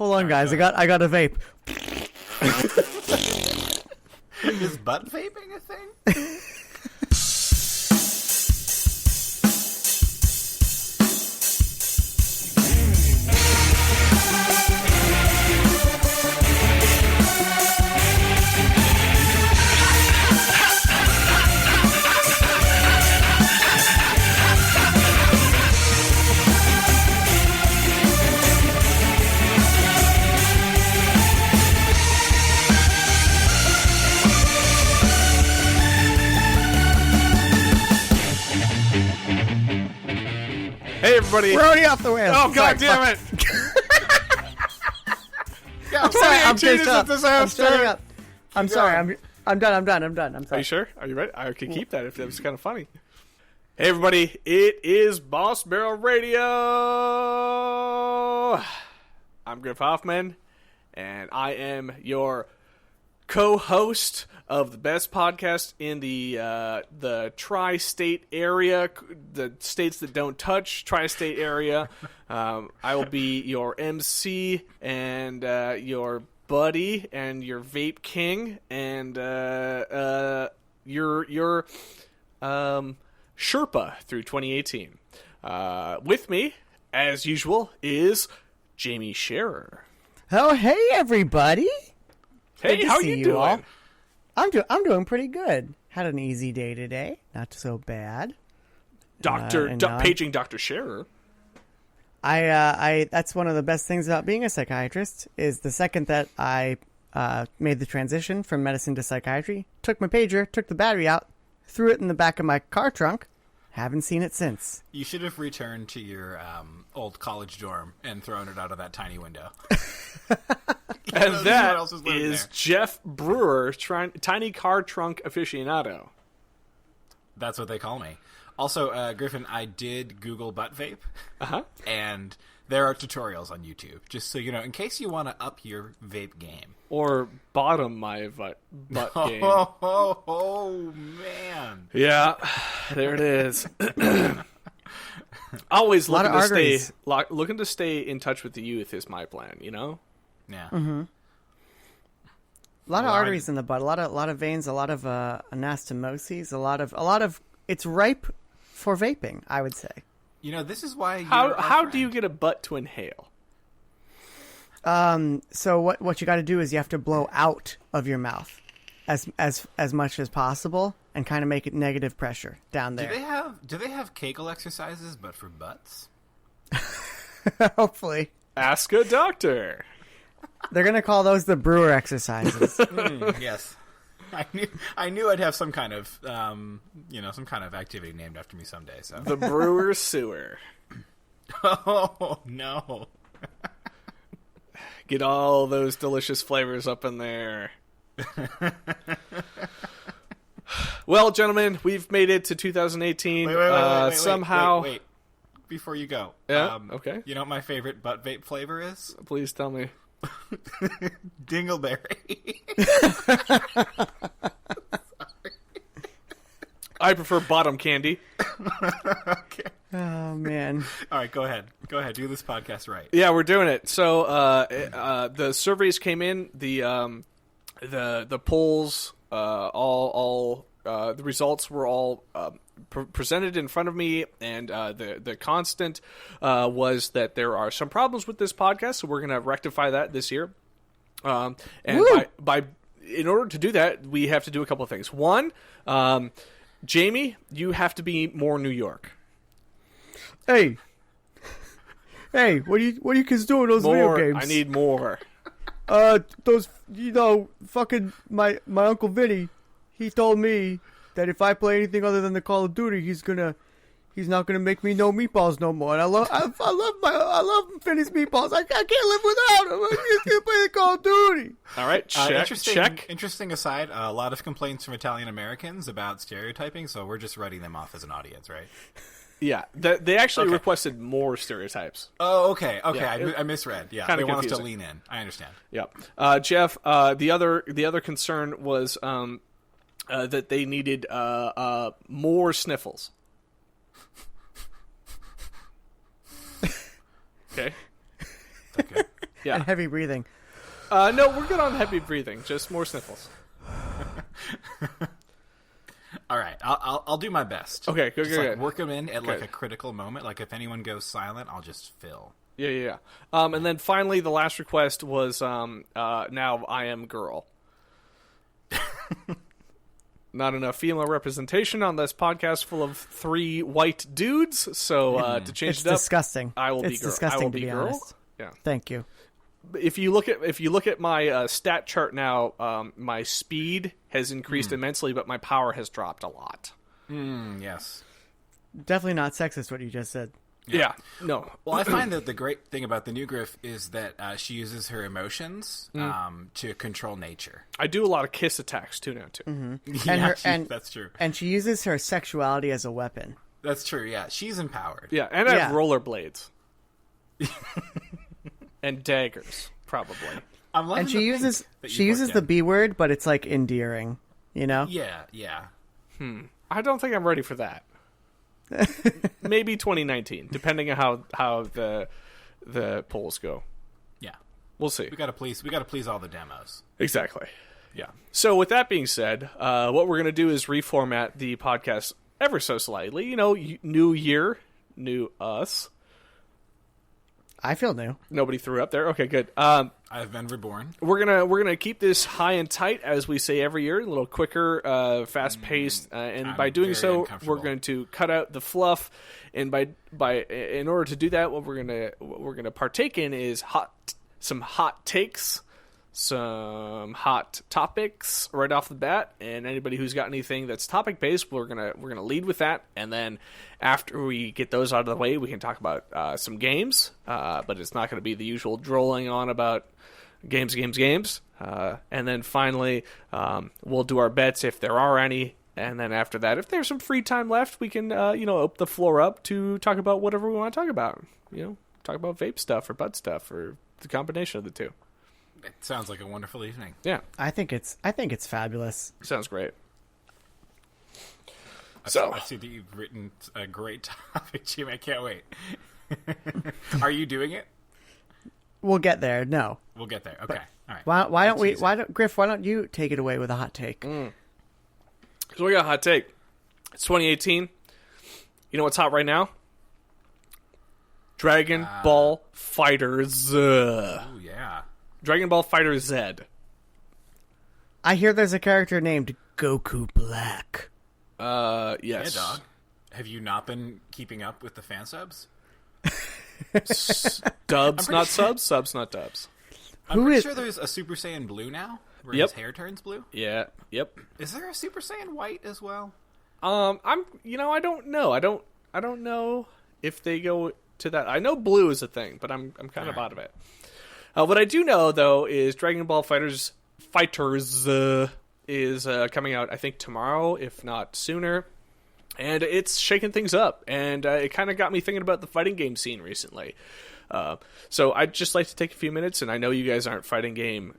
Hold on, guys. I got a vape. Is butt vaping a thing? Hey, everybody. We're already off the rails. Oh, God damn it. Yeah, I'm sorry. I'm 2018 pissed is a off. disaster. I'm shutting up. I'm sorry. I'm done. I'm done. Are you sure? Are you ready? I could keep that if that was kind of funny. Hey, everybody. It is Boss Barrel Radio. I'm Griff Hoffmann, and I am your co-host of the best podcast in the tri-state area, the states that don't touch tri-state area. I will be your MC and your buddy and your vape king and your Sherpa through 2018. With me, as usual, is Jamie Sherer. Oh, hey, everybody. Hey, how you doing? All. I'm doing pretty good. Had an easy day today. Not so bad. Paging Dr. Sherer. I that's one of the best things about being a psychiatrist is the second that I made the transition from medicine to psychiatry, took my pager, took the battery out, threw it in the back of my car trunk. Haven't seen it since. You should have returned to your old college dorm and thrown it out of that tiny window. And that is Geoff Brewer, tiny car trunk aficionado. That's what they call me. Also, Griffin, I did Google butt vape, and there are tutorials on YouTube, just so you know, in case you want to up your vape game. Or bottom my butt game. Oh, man. Yeah, there it is. Always looking to stay in touch with the youth is my plan, you know? Yeah. Mm-hmm. A lot of arteries in the butt, a lot of veins, a lot of anastomoses, a lot of. It's ripe for vaping, I would say. You know, this is why. How do you get a butt to inhale? So what you got to do is you have to blow out of your mouth as much as possible and kind of make it negative pressure down there. Do they have Kegel exercises but for butts? Hopefully. Ask a doctor. They're gonna call those the Brewer exercises. Yes, I knew I'd have some kind of some kind of activity named after me someday. So the Brewer sewer. Oh no! Get all those delicious flavors up in there. Well, gentlemen, we've made it to 2018. Wait, somehow. Wait. Before you go, okay. You know what my favorite butt vape flavor is? Please tell me. Dingleberry. I prefer bottom candy. Okay. Oh man! All right, go ahead. Do this podcast right. Yeah, we're doing it. So the surveys came in. The polls, the results were all presented in front of me, and the constant was that there are some problems with this podcast, so we're going to rectify that this year. And in order to do that, we have to do a couple of things. One, Jamie, you have to be more New York. Hey, what are you kids doing those more, video games? I need more. Those, fucking my Uncle Vinny, he told me that if I play anything other than the Call of Duty, he's not gonna make me no meatballs no more. And I love Vinny's meatballs. I can't live without him. I just can't play the Call of Duty. All right, check. Interesting aside, a lot of complaints from Italian Americans about stereotyping, so we're just writing them off as an audience, right? Yeah, they actually requested more stereotypes. Oh, okay. Yeah, I misread. Yeah, they want us to lean in. I understand. Yep. Geoff, the other concern was that they needed more sniffles. Okay. Yeah. And heavy breathing. No, we're good on heavy breathing. Just more sniffles. All right, I'll do my best. Okay, good, Just, good, like, good. work them in at like Good. a critical moment. Like if anyone goes silent, I'll just fill. Yeah. And then finally, the last request was now I am girl. Not enough female representation on this podcast full of 3 white dudes. So to change It's it up, disgusting. I will be It's girl. disgusting, I will to be be girl. honest. Yeah. Thank you. If you look at my stat chart now, my speed has increased immensely, but my power has dropped a lot. Yes. Definitely not sexist what you just said. Yeah. No. Well, I find that the great thing about the new Griff is that she uses her emotions to control nature. I do a lot of kiss attacks too now too. And that's true. And she uses her sexuality as a weapon. That's true. Yeah, she's empowered. Yeah, and I have Yeah. rollerblades and daggers, probably. I'm loving And she the uses pink that she you uses worked the in. B word, but it's like endearing, you know? Yeah. I don't think I'm ready for that. Maybe 2019, depending on how the polls go. Yeah. We'll see. We gotta please all the demos. Exactly. Yeah. So with that being said, what we're gonna do is reformat the podcast ever so slightly. You know, new year, new us. I feel new. Nobody threw up there. Okay, good. I've been reborn. We're gonna keep this high and tight as we say every year, a little quicker, fast paced, and I'm by doing very so, uncomfortable. we're going to cut out the fluff. And in order to do that, what we're gonna partake in is some hot takes, some hot topics right off the bat. And anybody who's got anything that's topic based, we're gonna lead with that, and then after we get those out of the way, we can talk about some games. But it's not going to be the usual drolling on about games. And then finally, we'll do our bets if there are any. And then after that, if there's some free time left, we can, open the floor up to talk about whatever we want to talk about. Talk about vape stuff or bud stuff or the combination of the two. It sounds like a wonderful evening. Yeah, I think it's fabulous. sounds great. I see that you've written a great topic, Jimmy. I can't wait. Are you doing it? We'll get there. No. We'll get there. Okay. All right. Why don't we? Tease it. Griff? Why don't you take it away with a hot take? So we got a hot take. It's 2018. You know what's hot right now? Dragon Ball FighterZ. Oh, yeah. Dragon Ball Fighter Z. I hear there's a character named Goku Black. Yes. Yeah, dog. Have you not been keeping up with the fan subs? Dubs, pretty not sure- subs. Subs, not dubs. I'm Who pretty is- sure there's a Super Saiyan Blue now, where Yep. his hair turns blue. Yeah. Yep. Is there a Super Saiyan White as well? I don't know. I don't know if they go to that. I know blue is a thing, but I'm kind of out of it. What I do know though is Dragon Ball Fighters is coming out, I think, tomorrow, if not sooner. And it's shaking things up. And it kind of got me thinking about the fighting game scene recently. So I'd just like to take a few minutes, and I know you guys aren't fighting game,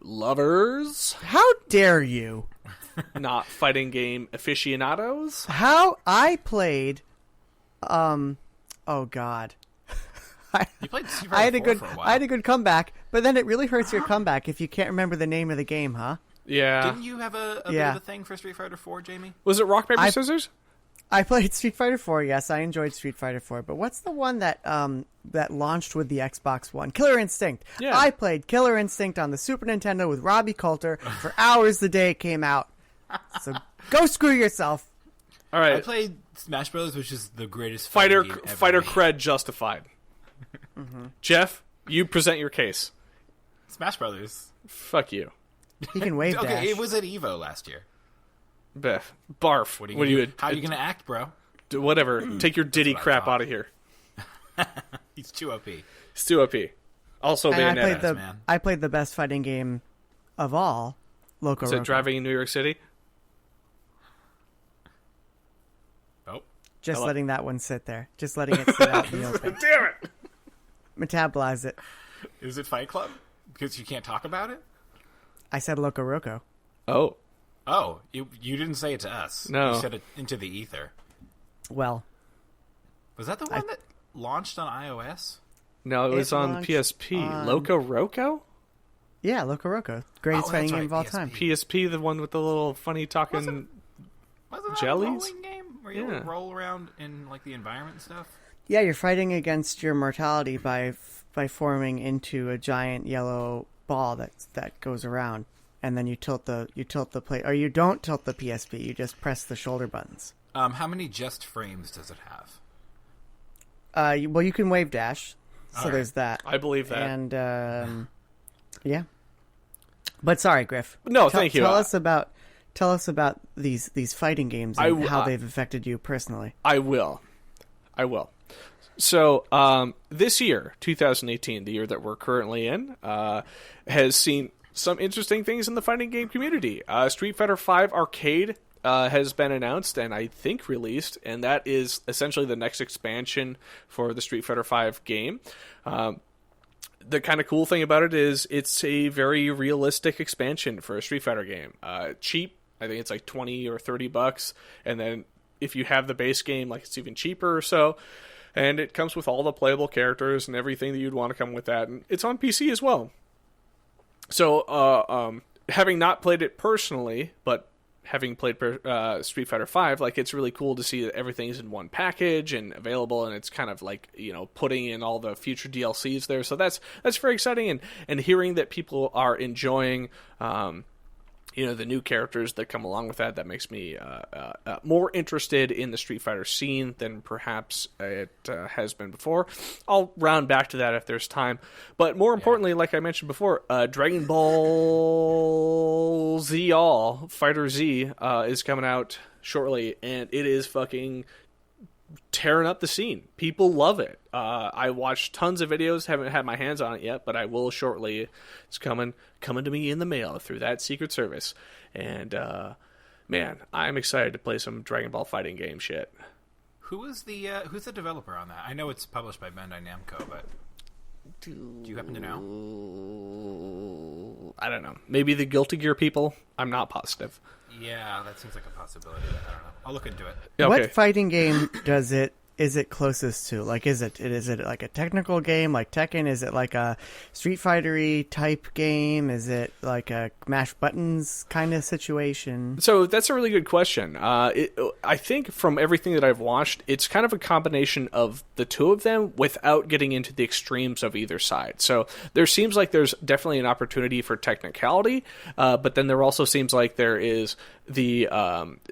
lovers, How dare you? not fighting game aficionados. How I played? Oh God. You played Super I had a 4 good for a while. I had a good comeback, but then it really hurts your comeback if you can't remember the name of the game, huh? Yeah. Didn't you have a bit Yeah. of a thing for Street Fighter 4, Jamie? Was it rock, paper, I- scissors? I played Street Fighter 4. Yes, I enjoyed Street Fighter 4. But what's the one that launched with the Xbox One? Killer Instinct. Yeah. I played Killer Instinct on the Super Nintendo with Robbie Coulter for hours the day it came out. So go screw yourself. All right. I played Smash Bros., which is the greatest Fighter fighting game ever fighter made. cred justified. Jeff, you present your case. Smash Brothers. Fuck you. He can wave dash. Okay, it was at EVO last year. Beth. Barf. What are you gonna, how are you going to act, bro? do? Whatever. Take your Diddy what I crap thought. out of here. He's too OP. Stu OP. Also And I Bayonetta. played the man. I played the best fighting game of all, Loco Is it Roco. driving in New York City? Oh. Just Hello? letting that one sit there. Just letting it sit out in the open. Damn it! Metabolize it. Is it Fight Club? Because you can't talk about it? I said Loco Roco. Oh. Oh, you didn't say it to us. No. You said it into the ether. Well, Was that the one that launched on iOS? No, it was on launched PSP. on- Loco Roco? Yeah, Loco Roco, greatest Oh, fighting that's game of right, all PSP. time. PSP, the one with the little funny talking... Wasn't that Jellies? a rolling game where you Yeah. roll around in like the environment and stuff? Yeah, you're fighting against your mortality by forming into a giant yellow ball that goes around, and then you tilt the plate, or you don't tilt the PSP. You just press the shoulder buttons. How many just frames does it have? Well, you can wave dash, so All there's right. that. I believe that. And yeah, but sorry, Griff. No, thank you. Tell us about these fighting games and how they've affected you personally. I will. So, this year, 2018, the year that we're currently in, has seen some interesting things in the fighting game community. Street Fighter V Arcade has been announced and I think released, and that is essentially the next expansion for the Street Fighter V game. The kind of cool thing about it is it's a very realistic expansion for a Street Fighter game. Cheap. I think it's like $20 or $30, and then if you have the base game, like it's even cheaper or so. And it comes with all the playable characters and everything that you'd want to come with that, and it's on PC as well. So, having not played it personally, but having played Street Fighter V, like it's really cool to see that everything's in one package and available, and it's kind of like, you know, putting in all the future DLCs there. So that's very exciting, and hearing that people are enjoying. You know, the new characters that come along with that makes me more interested in the Street Fighter scene than perhaps it has been before. I'll round back to that if there's time. But more importantly, like I mentioned before, Dragon Ball Z All, Fighter Z, is coming out shortly, and it is fucking tearing up the scene. People love it. I watched tons of videos, haven't had my hands on it yet, but I will shortly. It's coming to me in the mail through that Secret Service. And man, I'm excited to play some Dragon Ball fighting game shit. Who's the developer on that? I know it's published by Bandai Namco, but do you happen to know? I don't know. Maybe the Guilty Gear people? I'm not positive. Yeah, that seems like a possibility. I don't know. I'll look into it. Okay. What fighting game is it closest to? Like, is it like a technical game like Tekken? Is it like a Street Fighter-y type game? Is it like a mash buttons kind of situation? So that's a really good question. I think from everything that I've watched, it's kind of a combination of the two of them without getting into the extremes of either side. So there seems like there's definitely an opportunity for technicality, but then there also seems like there is the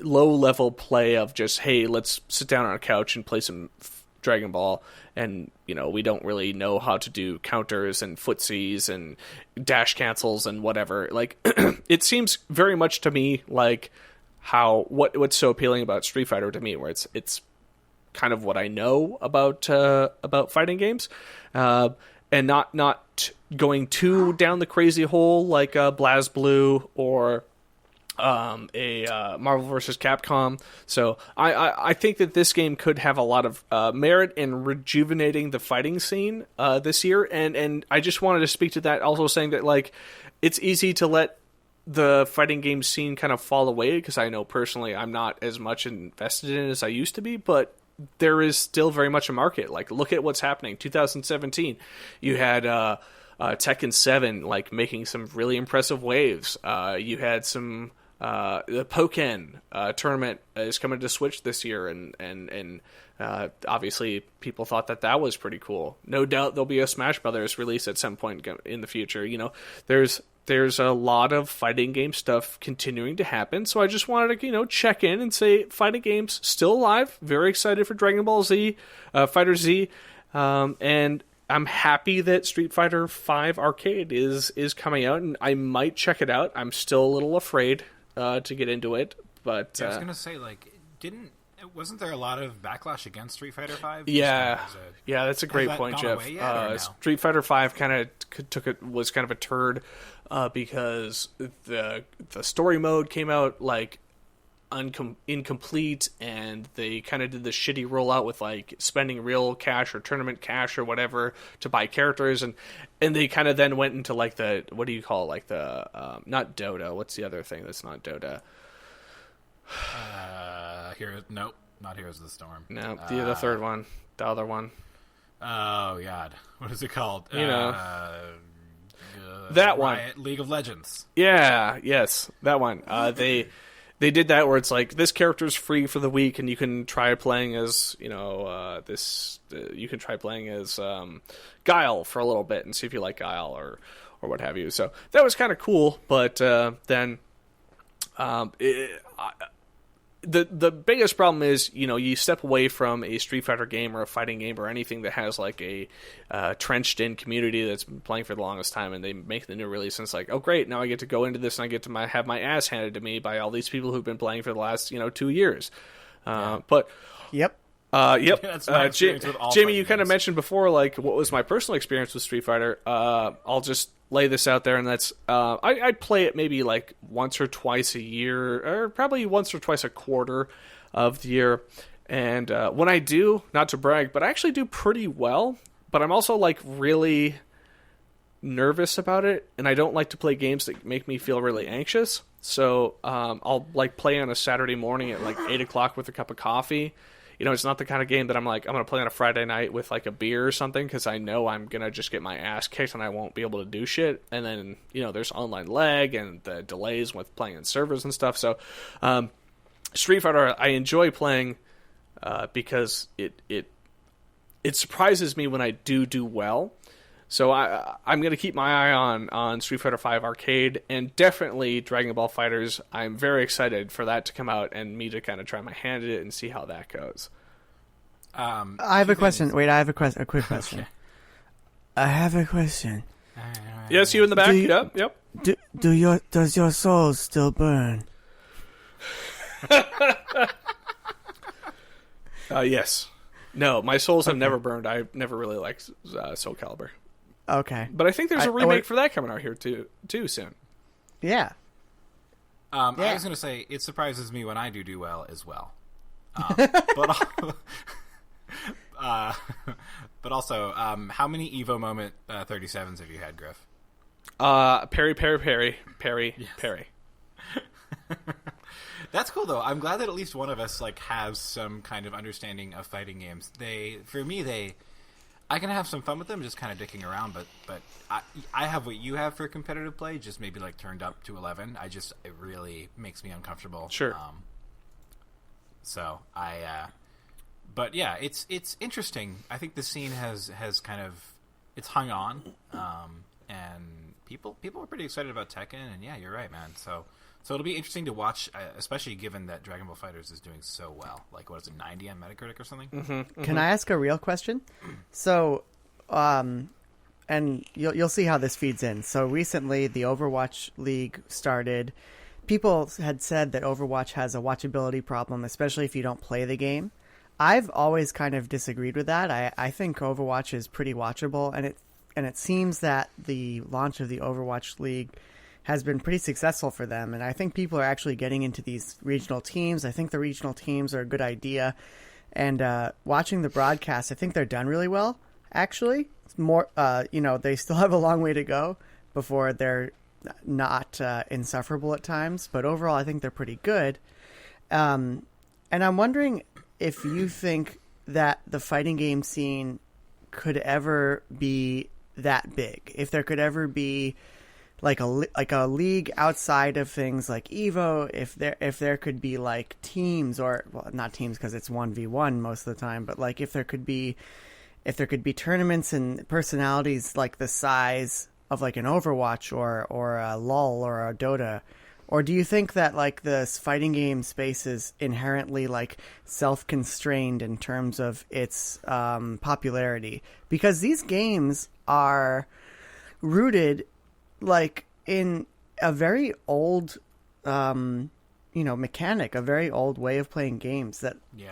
low-level play of just, hey, let's sit down on a couch and play some Dragon Ball, and, you know, we don't really know how to do counters and footsies and dash cancels and whatever. Like, it seems very much to me like what's so appealing about Street Fighter to me, where it's kind of what I know about fighting games, and not going too down the crazy hole like BlazBlue or a Marvel vs. Capcom. So I think that this game could have a lot of merit in rejuvenating the fighting scene this year, and I just wanted to speak to that, also saying that, like, it's easy to let the fighting game scene kind of fall away, because I know personally I'm not as much invested in it as I used to be, but there is still very much a market. Like, look at what's happening. 2017, you had Tekken 7 like making some really impressive waves. You had some the Pokken tournament is coming to Switch this year, and obviously people thought that was pretty cool. No doubt there'll be a Smash Brothers release at some point in the future. You know, there's a lot of fighting game stuff continuing to happen, so I just wanted to, you know, check in and say fighting games still alive. Very excited for Dragon Ball Z, Fighter Z, and I'm happy that Street Fighter V Arcade is coming out, and I might check it out. I'm still a little afraid to get into it, but yeah, I was gonna say, like, wasn't there a lot of backlash against Street Fighter V? Yeah, that's a great point, gone Geoff. away yet, or no? Street Fighter V kind of was kind of a turd because the story mode came out like incomplete, and they kind of did the shitty rollout with like spending real cash or tournament cash or whatever to buy characters, and they kind of then went into like the, what do you call it, like the not Dota, what's the other thing that's not Dota? Nope, not Heroes of the Storm. No, the third one, the other one. Oh God, what is it called? You know, that one, League of Legends. Yeah, yes, that one. They did that where it's like this character's free for the week, and you can try playing as you can try playing as Guile for a little bit and see if you like Guile or what have you. So that was kind of cool, but then the biggest problem is, you step away from a Street Fighter game or a fighting game or anything that has like a trenched in community that's been playing for the longest time, and they make the new release and it's like, oh great, now I get to go into this and I get to have my ass handed to me by all these people who've been playing for the last 2 years. But Yep. Yep. That's my experience with all Jamie, fighting you kind of games. mentioned before, like, what was my personal experience with Street Fighter. I'll just lay this out there, and that's I'd play it maybe like once or twice a year, or probably once or twice a quarter of the year. And when I do, not to brag, but I actually do pretty well. But I'm also like really nervous about it, and I don't like to play games that make me feel really anxious. So I'll like play on a Saturday morning at like 8:00 with a cup of coffee. It's not the kind of game that I'm like, I'm going to play on a Friday night with like a beer or something, because I know I'm going to just get my ass kicked and I won't be able to do shit. And then, there's online lag and the delays with playing in servers and stuff. So Street Fighter, I enjoy playing because it surprises me when I do well. So I'm going to keep my eye on Street Fighter V Arcade, and definitely Dragon Ball FighterZ. I'm very excited for that to come out and me to kind of try my hand at it and see how that goes. I have a question. Wait, I have a quick question. Okay. I have a question. Yes, you in the back? Yep. Does your soul still burn? Yes. No, my souls have never burned. I've never really liked Soul Calibur. Okay. But I think there's a remake for that coming out here too soon. Yeah. I was going to say, it surprises me when I do well as well. But also, how many Evo Moment 37s have you had, Griff? Parry. That's cool, though. I'm glad that at least one of us has some kind of understanding of fighting games. I can have some fun with them, just kind of dicking around, but I have what you have for competitive play, just maybe turned up to 11. It really makes me uncomfortable. Sure. But yeah, it's interesting. I think the scene has kind of, it's hung on, and people are pretty excited about Tekken, and yeah, you're right, man. So it'll be interesting to watch, especially given that Dragon Ball FighterZ is doing so well. What is it, 90 on Metacritic or something? Mm-hmm. Can I ask a real question? So, and you'll see how this feeds in. So recently, the Overwatch League started. People had said that Overwatch has a watchability problem, especially if you don't play the game. I've always kind of disagreed with that. I think Overwatch is pretty watchable, and it seems that the launch of the Overwatch League has been pretty successful for them, and I think people are actually getting into these regional teams. I think the regional teams are a good idea, and watching the broadcast, I think they're done really well, actually. It's more, they still have a long way to go before they're not insufferable at times, but overall I think they're pretty good. And I'm wondering if you think that the fighting game scene could ever be that big, if there could ever be like a league outside of things like Evo, if there could be teams, or not teams because it's 1v1 most of the time, but if there could be tournaments and personalities the size of an Overwatch or a LoL or a Dota. Or do you think that this fighting game space is inherently self-constrained in terms of its popularity? Because these games are rooted in a very old mechanic, a very old way of playing games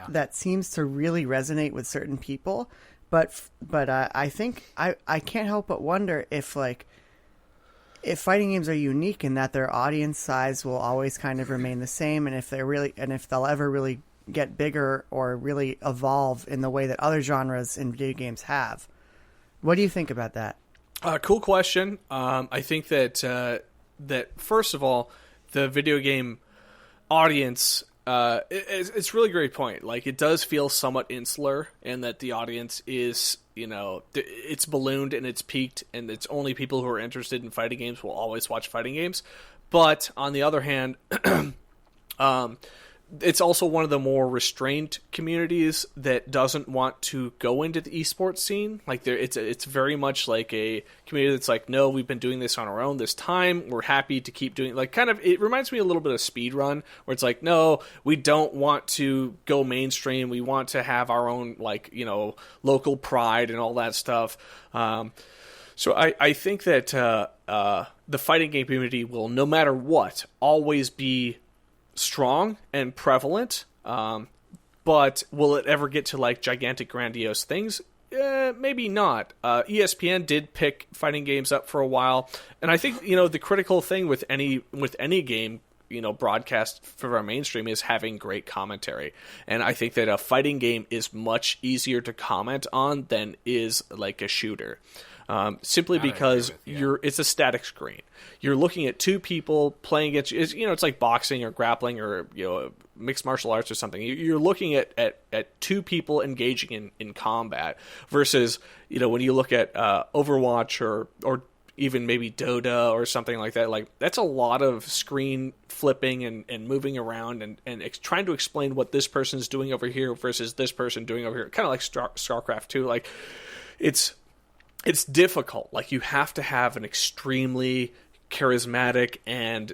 that seems to really resonate with certain people. But I think I can't help but wonder if fighting games are unique in that their audience size will always kind of remain the same, and if they'll ever really get bigger or really evolve in the way that other genres in video games have. What do you think about that? Cool question. I think that first of all, the video game audience it's a really great point. Like, it does feel somewhat insular in that the audience is, it's ballooned and it's peaked, and it's only people who are interested in fighting games will always watch fighting games. But on the other hand, it's also one of the more restrained communities that doesn't want to go into the esports scene. Like, it's very much like a community that's like, no, we've been doing this on our own this time. We're happy to keep doing, like, kind of, it reminds me a little bit of Speedrun, where it's like, no, we don't want to go mainstream. We want to have our own, like, local pride and all that stuff. So I think that the fighting game community will, no matter what, always be strong and prevalent, but will it ever get to like gigantic grandiose things? Maybe not. ESPN did pick fighting games up for a while, and I think the critical thing with any game broadcast for our mainstream is having great commentary, and I think that a fighting game is much easier to comment on than is like a shooter. Simply because it's a static screen. You're looking at two people playing against you. It's like boxing or grappling or mixed martial arts or something. You're looking at two people engaging in combat versus when you look at Overwatch or even maybe Dota or something like that. Like, that's a lot of screen flipping and moving around and trying to explain what this person's doing over here versus this person doing over here. Kind of like StarCraft 2. Like, it's difficult. Like, you have to have an extremely charismatic and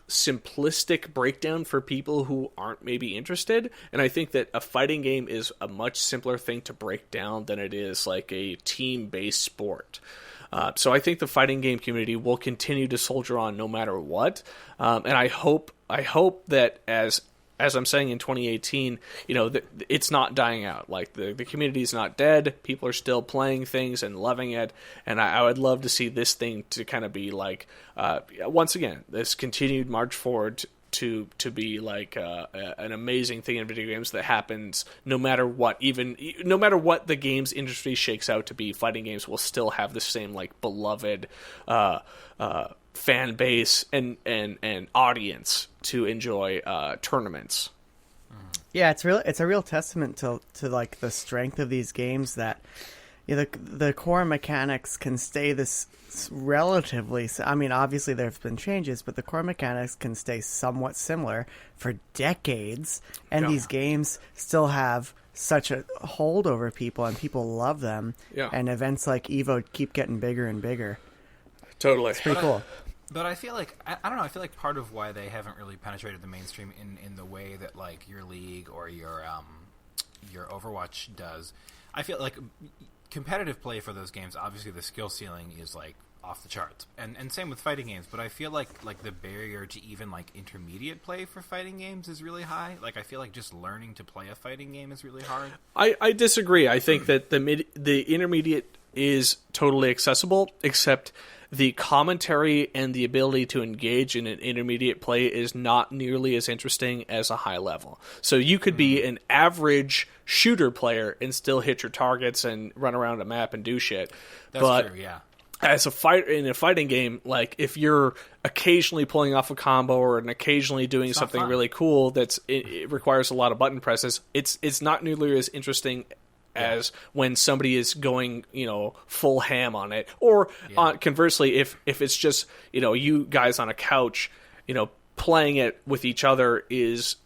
simplistic breakdown for people who aren't maybe interested. And I think that a fighting game is a much simpler thing to break down than it is like a team-based sport. So I think the fighting game community will continue to soldier on no matter what. And I hope that as I'm saying in 2018, it's not dying out. Like, the community is not dead. People are still playing things and loving it. And I would love to see this thing to kind of be like, once again, this continued march forward to be like an amazing thing in video games that happens no matter what. Even no matter what the games industry shakes out to be, fighting games will still have the same like beloved fan base and audience to enjoy tournaments. Yeah, it's a real testament to like the strength of these games that the core mechanics can stay this relatively. I mean, obviously there've been changes, but the core mechanics can stay somewhat similar for decades, and these games still have such a hold over people, and people love them. Yeah. And events like Evo keep getting bigger and bigger. Totally, it's pretty cool. But I feel like I don't know. I feel like part of why they haven't really penetrated the mainstream in the way that like your League or your Overwatch does. I feel like competitive play for those games, obviously the skill ceiling is like off the charts, and same with fighting games. But I feel like the barrier to even like intermediate play for fighting games is really high. Like, I feel like just learning to play a fighting game is really hard. I disagree. I think that the intermediate is totally accessible, except the commentary and the ability to engage in an intermediate play is not nearly as interesting as a high level. So you could be an average shooter player and still hit your targets and run around a map and do shit. That's true, yeah. As in a fighting game, like, if you're occasionally pulling off a combo or occasionally doing something really cool it requires a lot of button presses, it's not nearly as interesting as when somebody is going, full ham on it. Or conversely, if it's just, you guys on a couch, playing it with each other is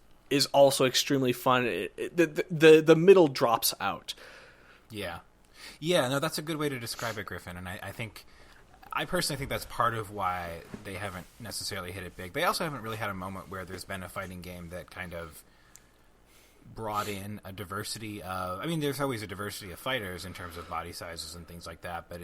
also extremely fun. The middle drops out. Yeah. Yeah, no, that's a good way to describe it, Griffin. And I personally think that's part of why they haven't necessarily hit it big. They also haven't really had a moment where there's been a fighting game that kind of brought in a diversity of... I mean, there's always a diversity of fighters in terms of body sizes and things like that, but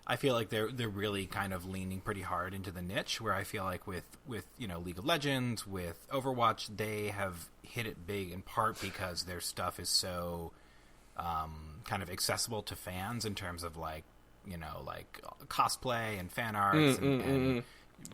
I feel like they're really kind of leaning pretty hard into the niche, where I feel like with League of Legends, with Overwatch, they have hit it big in part because their stuff is so kind of accessible to fans in terms of like cosplay and fan arts and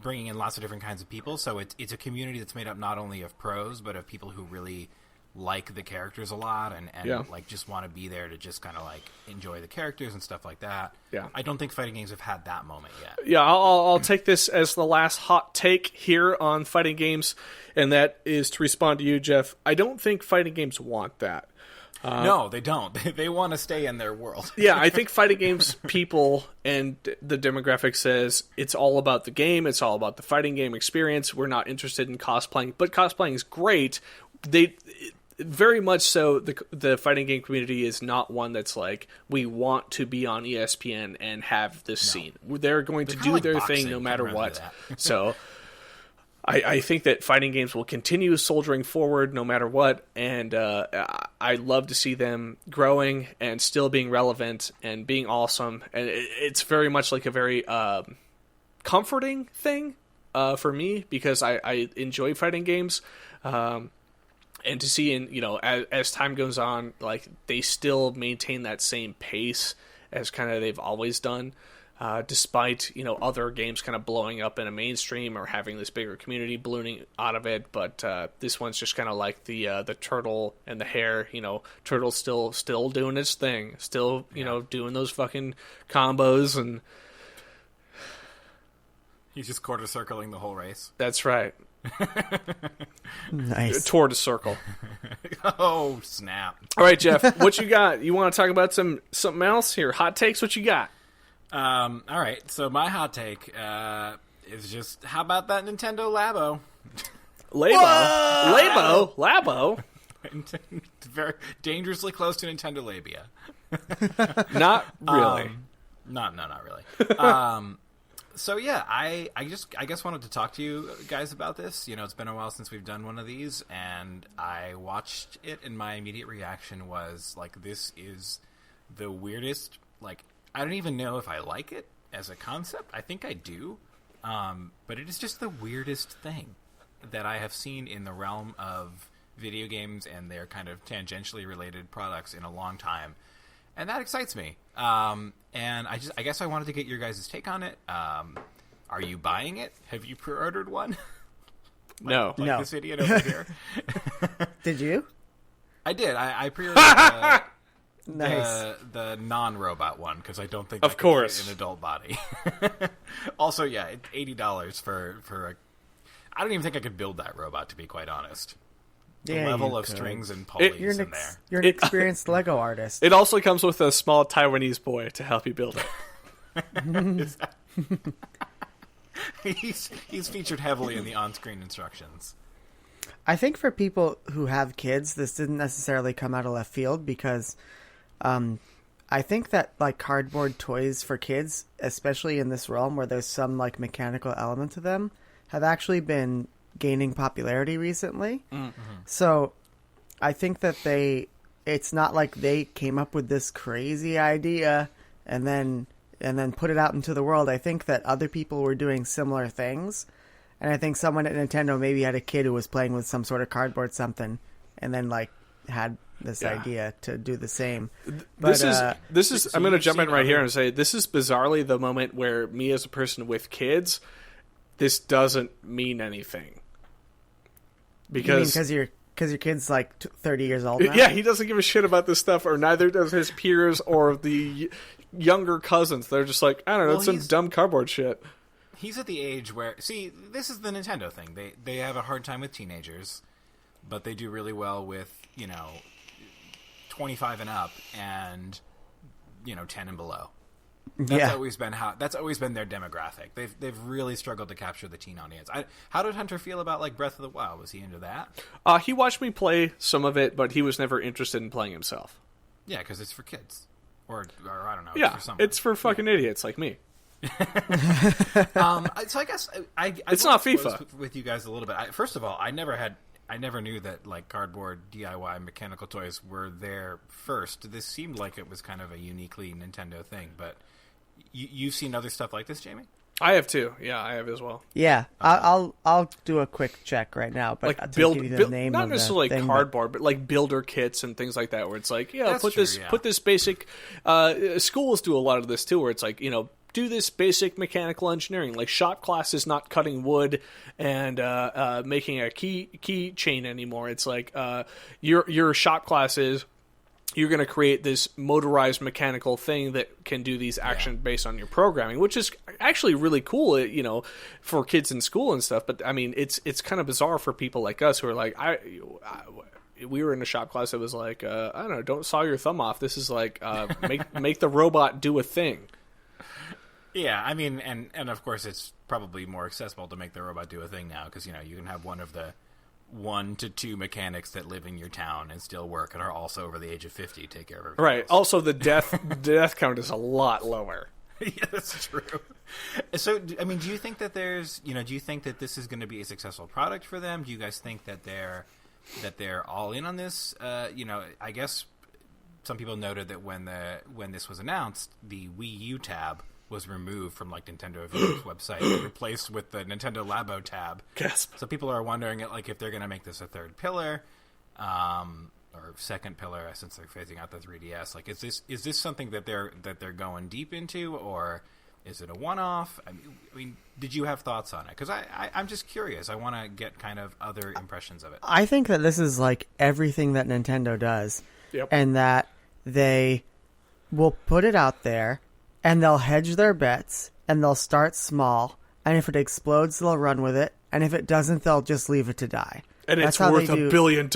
bringing in lots of different kinds of people. So it's a community that's made up not only of pros but of people who really like the characters a lot and Yeah. like just want to be there to just kind of like enjoy the characters and stuff like that. Yeah. I don't think fighting games have had that moment yet. Yeah, I'll take this as the last hot take here on fighting games, and that is to respond to you, Geoff. I don't think fighting games want that. No, they don't. They want to stay in their world. Yeah, I think fighting games people and the demographic says it's all about the game, it's all about the fighting game experience. We're not interested in cosplaying, but cosplaying is great. Very much so, the fighting game community is not one that's like, we want to be on ESPN and have this scene. They're going to do like their boxing, thing no matter remember what. that. So I think that fighting games will continue soldiering forward no matter what, and I love to see them growing and still being relevant and being awesome. And it's very much like a very comforting thing for me, because I enjoy fighting games. And to see, as time goes on, like they still maintain that same pace as kind of they've always done, despite other games kind of blowing up in a mainstream or having this bigger community ballooning out of it. But this one's just kind of like the turtle and the hare. Turtle's still doing its thing, still doing those fucking combos, and He's just quarter circling the whole race. that's right. Nice. Toward a circle. Oh, snap. All right, Geoff, what you got? You want to talk about something else here? Hot takes? What you got? All right, so my hot take is just, how about that Nintendo Labo? Labo? It's very dangerously close to Nintendo labia. Not really. Not really. So yeah, I guess wanted to talk to you guys about this. It's been a while since we've done one of these, and I watched it, and my immediate reaction was like, this is the weirdest. Like, I don't even know if I like it as a concept. I think I do, but it is just the weirdest thing that I have seen in the realm of video games and their kind of tangentially related products in a long time. And that excites me. And I guess I wanted to get your guys' take on it. Are you buying it? Have you pre-ordered one? No. No. This idiot over here. Did you? I did. I pre-ordered Nice. the non-robot one, because I don't think Of I could course. fit an adult body. Also, yeah, it's $80 for a... I don't even think I could build that robot, to be quite honest. The Yeah, level you of could. strings and pulleys You're in an, there. you're an experienced Lego artist. It also comes with a small Taiwanese boy to help you build it. He's featured heavily in the on-screen instructions. I think for people who have kids, this didn't necessarily come out of left field, because I think that like cardboard toys for kids, especially in this realm where there's some like mechanical element to them, have actually been gaining popularity recently. Mm-hmm. So I think that it's not like they came up with this crazy idea and then put it out into the world. I think that other people were doing similar things. And I think someone at Nintendo maybe had a kid who was playing with some sort of cardboard something and then like had this idea to do the same. But, this is so I'm going to you've jump in seen right here other- and say this is bizarrely the moment where me as a person with kids, this doesn't mean anything. because your kid's like 30 years old now? Yeah, he doesn't give a shit about this stuff, or neither does his peers or the younger cousins. They're just like, I don't know, Well, it's some dumb cardboard shit. He's at the age where... See, this is the Nintendo thing. They have a hard time with teenagers, but they do really well with, 25 and up and, 10 and below. That's always been their demographic. They've really struggled to capture the teen audience. How did Hunter feel about like Breath of the Wild? Was he into that? He watched me play some of it, but he was never interested in playing himself. Yeah, because it's for kids, or I don't know. Yeah, it's for someone. it's for fucking idiots like me. So I guess I It's will not FIFA. explore with you guys a little bit. First of all, I never knew that like cardboard DIY mechanical toys were there first. This seemed like it was kind of a uniquely Nintendo thing, but you've seen other stuff like this, Jamie? I have too. Yeah, I have as well. Yeah, I'll do a quick check right now, but Like I'll build give you the name not of the necessarily thing, cardboard, but like builder kits and things like that, where it's like, That's put true, this yeah. put this basic. Schools do a lot of this too, where it's like do this basic mechanical engineering. Like shop class is not cutting wood and making a key chain anymore. It's like your shop class is you're going to create this motorized mechanical thing that can do these actions based on your programming, which is actually really cool, you know, for kids in school and stuff. But I mean, it's kind of bizarre for people like us who are like, we were in a shop class that was like, I don't know, don't saw your thumb off. This is like, make the robot do a thing. Yeah, I mean, and of course it's probably more accessible to make the robot do a thing now because, you know, you can have one of the 1 to 2 mechanics that live in your town and still work and are also over the age of 50 take care of everything. Right. Else. Also, the death count is a lot lower. Yeah, that's true. So, I mean, do you think that do you think that this is going to be a successful product for them? Do you guys think that they're all in on this? You know, I guess some people noted that when this was announced, the Wii U tab was removed from like Nintendo of Europe's website and replaced with the Nintendo Labo tab. Gasp. So people are wondering like if they're going to make this a third pillar, or second pillar since they're phasing out the 3DS. Like, is this something that they're going deep into, or is it a one-off? I mean, did you have thoughts on it? Because I'm just curious. I want to get kind of other impressions of it. I think that this is like everything that Nintendo does, and that they will put it out there, and they'll hedge their bets, and they'll start small, and if it explodes, they'll run with it, and if it doesn't, they'll just leave it to die. And it's worth $1 billion.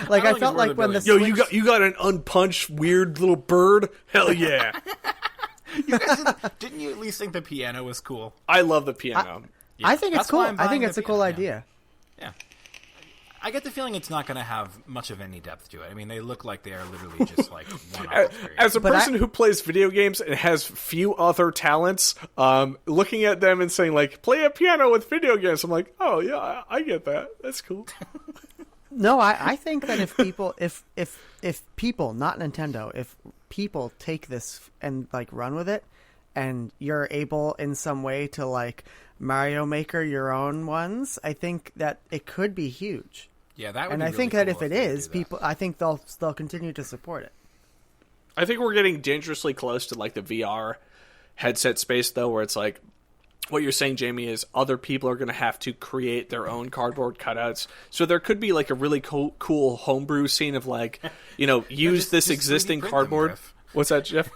Like, I felt like when the Switch... you got an unpunched weird little bird? Hell yeah. You guys didn't you at least think the piano was cool? I love the piano. I think it's cool. I think it's a cool idea. Yeah. I get the feeling it's not going to have much of any depth to it. I mean, they look like they are literally just like one-off. As a person who plays video games and has few other talents, looking at them and saying like, play a piano with video games, I'm like, oh yeah, I get that. That's cool. No, I think that if people, if people, not Nintendo, if people take this and like run with it, and you're able in some way to like Mario Maker your own ones, I think that it could be huge. Yeah, that would. And be I really think cool that if it is, people, I think they'll continue to support it. I think we're getting dangerously close to like the VR headset space, though, where it's like what you're saying, Jamie, is other people are going to have to create their own cardboard cutouts. So there could be like a really cool homebrew scene of like, you know, use this existing cardboard. What's that, Geoff?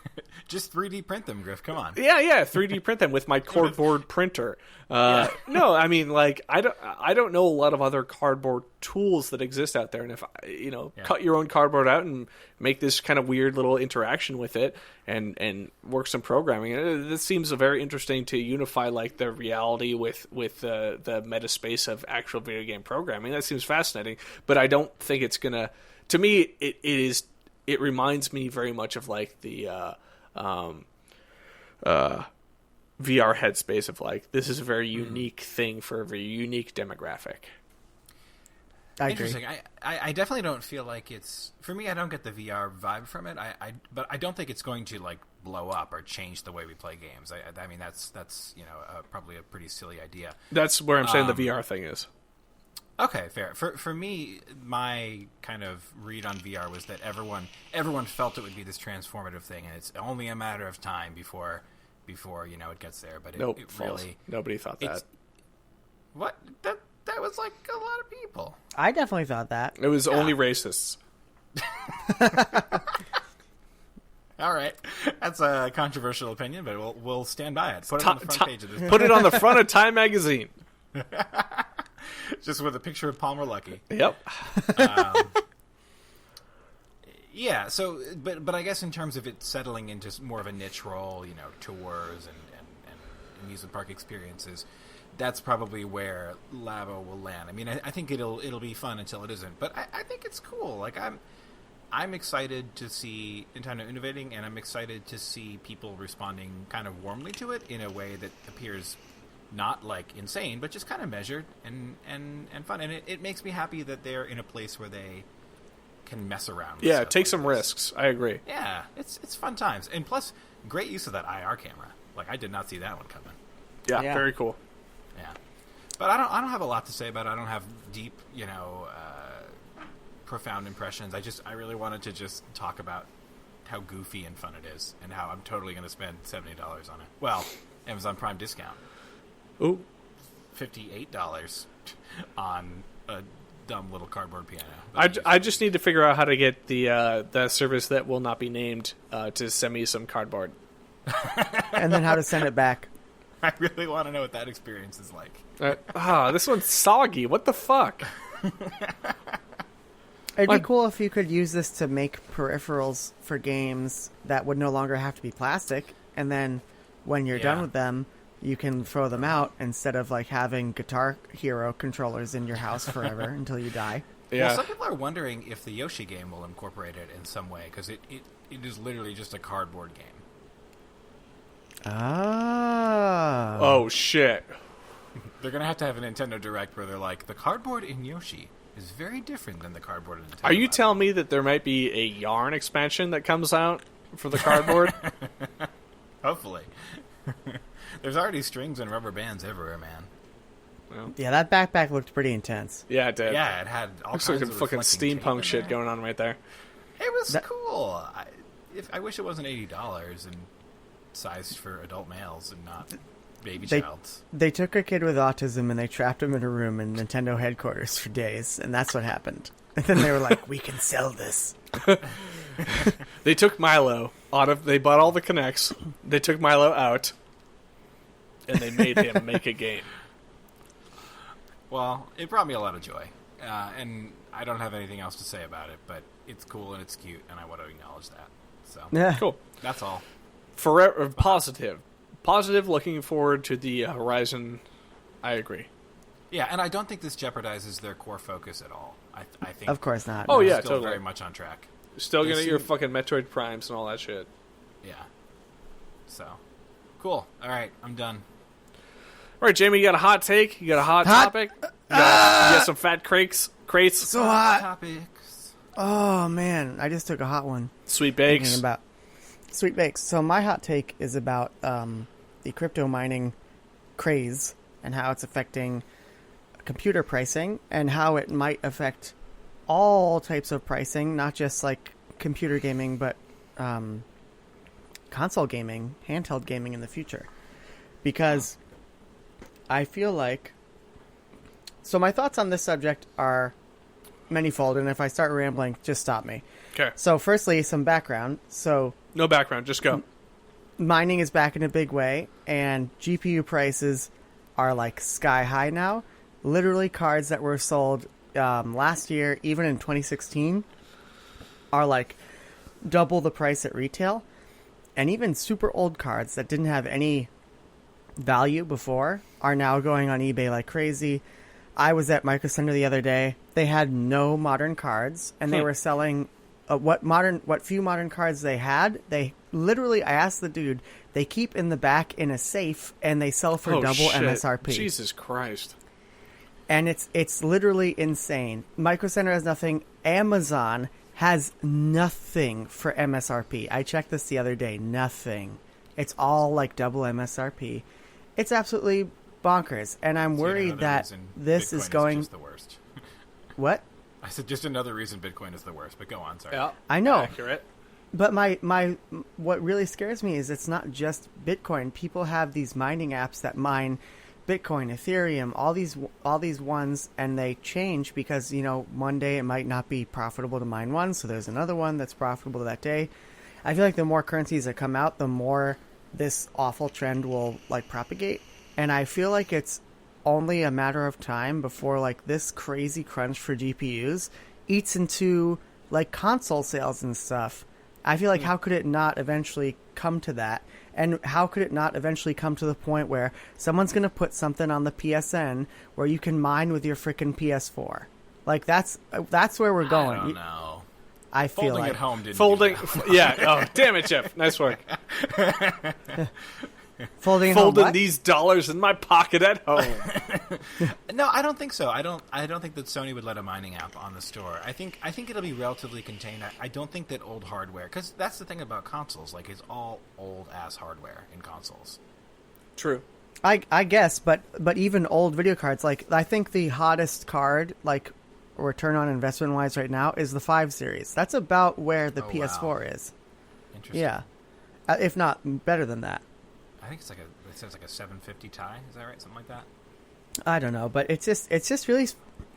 Just 3D print them, Griff. Come on. Yeah, 3D print them with my cardboard printer. No, I mean, like, I don't know a lot of other cardboard tools that exist out there, and if cut your own cardboard out and make this kind of weird little interaction with it, and work some programming. This seems very interesting to unify like the reality with the meta space of actual video game programming. That seems fascinating, but I don't think it's gonna. To me, it is. It reminds me very much of like the VR headspace of like, this is a very unique thing for a very unique demographic. Interesting. I definitely don't feel like it's, for me, I don't get the VR vibe from it. But I don't think it's going to like blow up or change the way we play games. I mean, that's probably a pretty silly idea. That's where I'm saying the VR thing is. Okay, fair. For me, my kind of read on VR was that everyone felt it would be this transformative thing, and it's only a matter of time before it gets there. But it really, nobody thought that. What? That was like a lot of people. I definitely thought that. It was only racists. All right, that's a controversial opinion, but we'll stand by it. Put it on the front page of this. Put it on the front of Time magazine. Just with a picture of Palmer Luckey. Yep. Yeah. So, but I guess in terms of it settling into more of a niche role, tours and amusement park experiences, that's probably where Labo will land. I mean, I think it'll be fun until it isn't. But I think it's cool. Like I'm excited to see Nintendo innovating, and I'm excited to see people responding kind of warmly to it in a way that appears not like insane, but just kind of measured and fun. And it makes me happy that they're in a place where they can mess around with stuff take like some this. risks. I agree. Yeah, it's fun times. And plus, great use of that IR camera. Like, I did not see that one coming. Yeah. Very cool. Yeah. But I don't have a lot to say about it. I don't have deep, profound impressions. I really wanted to just talk about how goofy and fun it is, and how I'm totally going to spend $70 on it. Well, Amazon Prime discount. Ooh. $58 on a dumb little cardboard piano. I just need to figure out how to get the service that will not be named to send me some cardboard. And then how to send it back. I really want to know what that experience is like. This one's soggy. What the fuck? It'd be cool if you could use this to make peripherals for games that would no longer have to be plastic, and then when you're done with them, you can throw them out instead of like having Guitar Hero controllers in your house forever until you die. Yeah. Well, some people are wondering if the Yoshi game will incorporate it in some way, because it is literally just a cardboard game. Ah. Oh, shit. They're going to have a Nintendo Direct where they're like, the cardboard in Yoshi is very different than the cardboard in Nintendo. Are you Labo. telling me that there might be a yarn expansion that comes out for the cardboard? Hopefully. There's already strings and rubber bands everywhere, man. Well, Yeah, that backpack looked pretty intense. yeah, it did. Yeah, it had all Looks kinds like of fucking reflecting tape steampunk in shit there. going on right there. It was cool. I wish it wasn't $80 and sized for adult males and not baby childs. They took a kid with autism and they trapped him in a room in Nintendo headquarters for days, and that's what happened. And then they were like, we can sell this. They took Milo they bought all the connects. They took Milo out, and they made him make a game. Well, it brought me a lot of joy. And I don't have anything else to say about it, but it's cool and it's cute, and I want to acknowledge that. So, Yeah. Cool. that's all. Forever positive. Positive, looking forward to the Horizon. I agree. Yeah, and I don't think this jeopardizes their core focus at all. I think Of course not. Oh, no. yeah, still totally. very much on track. Still They gonna get your seem- fucking Metroid Primes and all that shit. Yeah. So, cool. All right, I'm done. All right, Jamie, you got a hot take? You got a hot topic? You got some fat crates? So hot. Topics. Oh, man. I just took a hot one. Sweet Thinking bakes? about sweet bakes. So my hot take is about the crypto mining craze and how it's affecting computer pricing and how it might affect all types of pricing, not just like computer gaming, but console gaming, handheld gaming in the future. Because I feel like... So my thoughts on this subject are manyfold, and if I start rambling, just stop me. Okay. So firstly, some background. So No background, just go. mining is back in a big way, and GPU prices are like sky high now. Literally, cards that were sold last year, even in 2016, are like double the price at retail. And even super old cards that didn't have any value before are now going on eBay like crazy. I was at Micro Center the other day. They had no modern cards, and they were selling what few modern cards they had. They literally, I asked the dude, they keep in the back in a safe, and they sell for double shit. MSRP. Jesus Christ. And it's literally insane. Micro Center has nothing. Amazon has nothing for MSRP. I checked this the other day. Nothing. It's all like double MSRP. It's absolutely bonkers. And I'm worried that this Bitcoin is going... just the worst. What? I said just another reason Bitcoin is the worst, but go on, sorry. Yeah. I know. Accurate. But what really scares me is it's not just Bitcoin. People have these mining apps that mine Bitcoin, Ethereum, all these ones, and they change because, one day it might not be profitable to mine one, so there's another one that's profitable that day. I feel like the more currencies that come out, the more this awful trend will propagate. And I feel like it's only a matter of time before this crazy crunch for GPUs eats into console sales and stuff. I feel like how could it not eventually come to that? And how could it not eventually come to the point where someone's going to put something on the PSN where you can mine with your freaking PS4? That's where we're going. I don't know. I feel Folding like at home didn't Folding. do that. Yeah. Oh, damn it, Jeff. Nice work. folding Folding what? these dollars in my pocket at home. No, I don't think so. I don't think that Sony would let a mining app on the store. I think it'll be relatively contained. I don't think that old hardware, because that's the thing about consoles. It's all old ass hardware in consoles. True. I guess, but even old video cards, I think the hottest card, return on investment wise right now, is the 5 series. That's about where the PS4 is. Interesting. Yeah, if not better than that. I think it's like it says like a 750 Ti. Is that right? Something like that. I don't know, but it's just really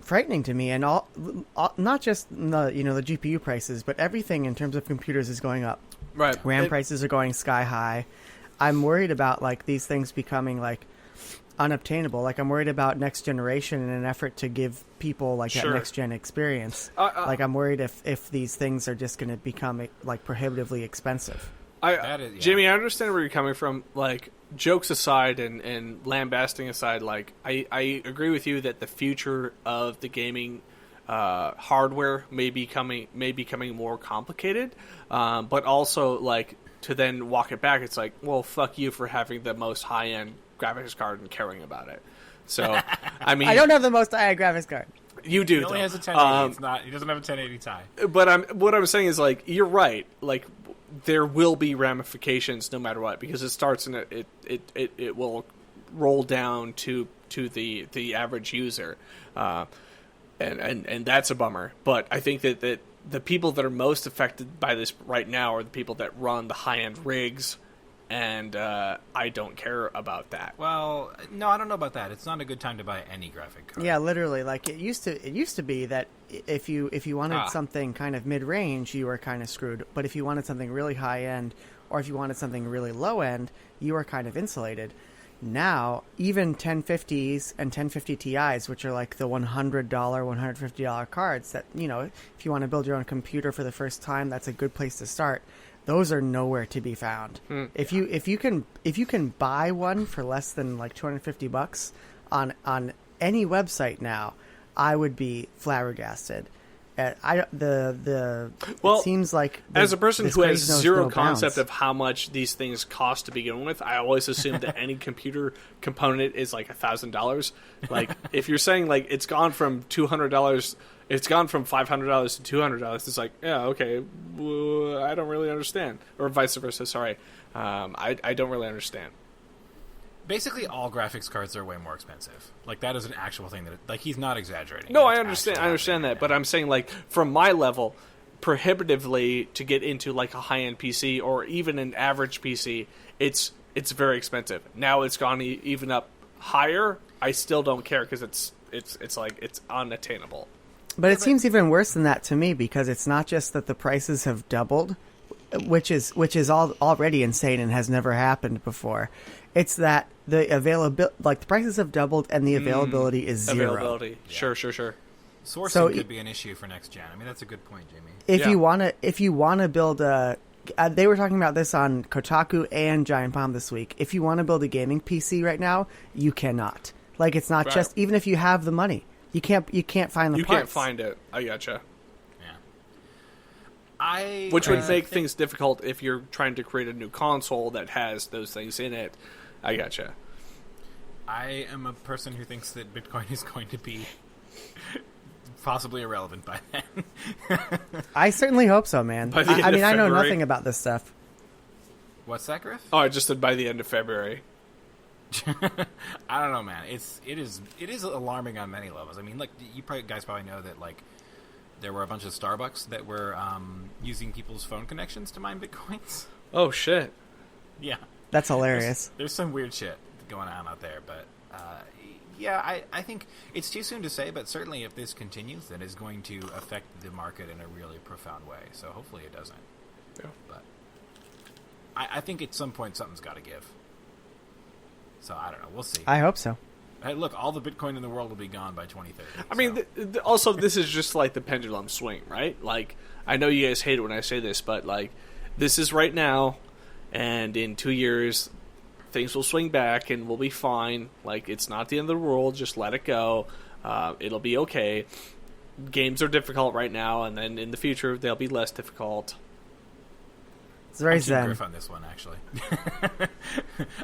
frightening to me, and all not just the the GPU prices, but everything in terms of computers is going up. Right. RAM prices are going sky high. I'm worried about like these things becoming like unobtainable. Like I'm worried about next generation in an effort to give people like that next gen experience. Like I'm worried if these things are just going to become like prohibitively expensive. Jamie, I understand where you're coming from. Like, jokes aside and lambasting aside, like I agree with you that the future of the gaming hardware may be becoming more complicated, but also like to then walk it back, it's like, well, fuck you for having the most high end graphics card and caring about it. So, I mean, I don't have the most high end graphics card. You do. He only has a 1080. It's not. He doesn't have a 1080 Ti. But what I'm saying is like you're right. Like there will be ramifications no matter what, because it starts and it will roll down to the average user, and that's a bummer. But I think that the people that are most affected by this right now are the people that run the high end rigs. And I don't care about that. Well, no, I don't know about that. It's not a good time to buy any graphic card. Yeah, literally. Like it used to be that if you wanted something kind of mid range, you were kind of screwed. But if you wanted something really high end, or if you wanted something really low end, you were kind of insulated. Now, even 1050s and 1050 Ti's, which are like the $100, $150 cards, that if you want to build your own computer for the first time, that's a good place to start. Those are nowhere to be found. If you can buy one for less than like $250 on any website now, I would be flabbergasted. It seems like as a person who has zero concept of how much these things cost to begin with, I always assume that any computer component is like $1,000. Like if you're saying like it's gone from $200. It's gone from $500 to $200. It's like, yeah, okay, I don't really understand, or vice versa. Sorry, I don't really understand. Basically, all graphics cards are way more expensive. Like that is an actual thing that, like, he's not exaggerating. No, That's I understand that, but I'm saying like from my level, prohibitively to get into like a high end PC or even an average PC, it's very expensive. Now it's gone even up higher. I still don't care because it's like it's unattainable. But it seems even worse than that to me, because it's not just that the prices have doubled, which is already insane and has never happened before. It's that the availability, like the prices have doubled and the availability is zero. Availability, yeah. Sure. Sourcing could be an issue for next gen. I mean, that's a good point, Jamie. If you wanna build a, they were talking about this on Kotaku and Giant Bomb this week. If you want to build a gaming PC right now, you cannot. Like it's not just, even if you have the money. You can't find the parts. You can't find it. I gotcha. Yeah. Which would make things difficult if you're trying to create a new console that has those things in it. I gotcha. I am a person who thinks that Bitcoin is going to be possibly irrelevant by then. I certainly hope so, man. I mean, I know nothing about this stuff. What's that, Griff? Oh, I just said by the end of February. I don't know, man. It is alarming on many levels. I mean, like you guys probably know that like there were a bunch of Starbucks that were using people's phone connections to mine bitcoins. Oh shit! Yeah, that's hilarious. There's some weird shit going on out there, but yeah, I think it's too soon to say. But certainly, if this continues, then it's going to affect the market in a really profound way. So hopefully, it doesn't. Yeah. But I think at some point something's got to give. So I don't know. We'll see. I hope so. Hey, look, all the Bitcoin in the world will be gone by 2030. I mean, also, this is just like the pendulum swing, right? Like, I know you guys hate it when I say this, but like, this is right now, and in 2 years, things will swing back and we'll be fine. Like, it's not the end of the world. Just let it go. It'll be okay. Games are difficult right now, and then in the future, they'll be less difficult. It's very I'm zen. Griff on this one, actually.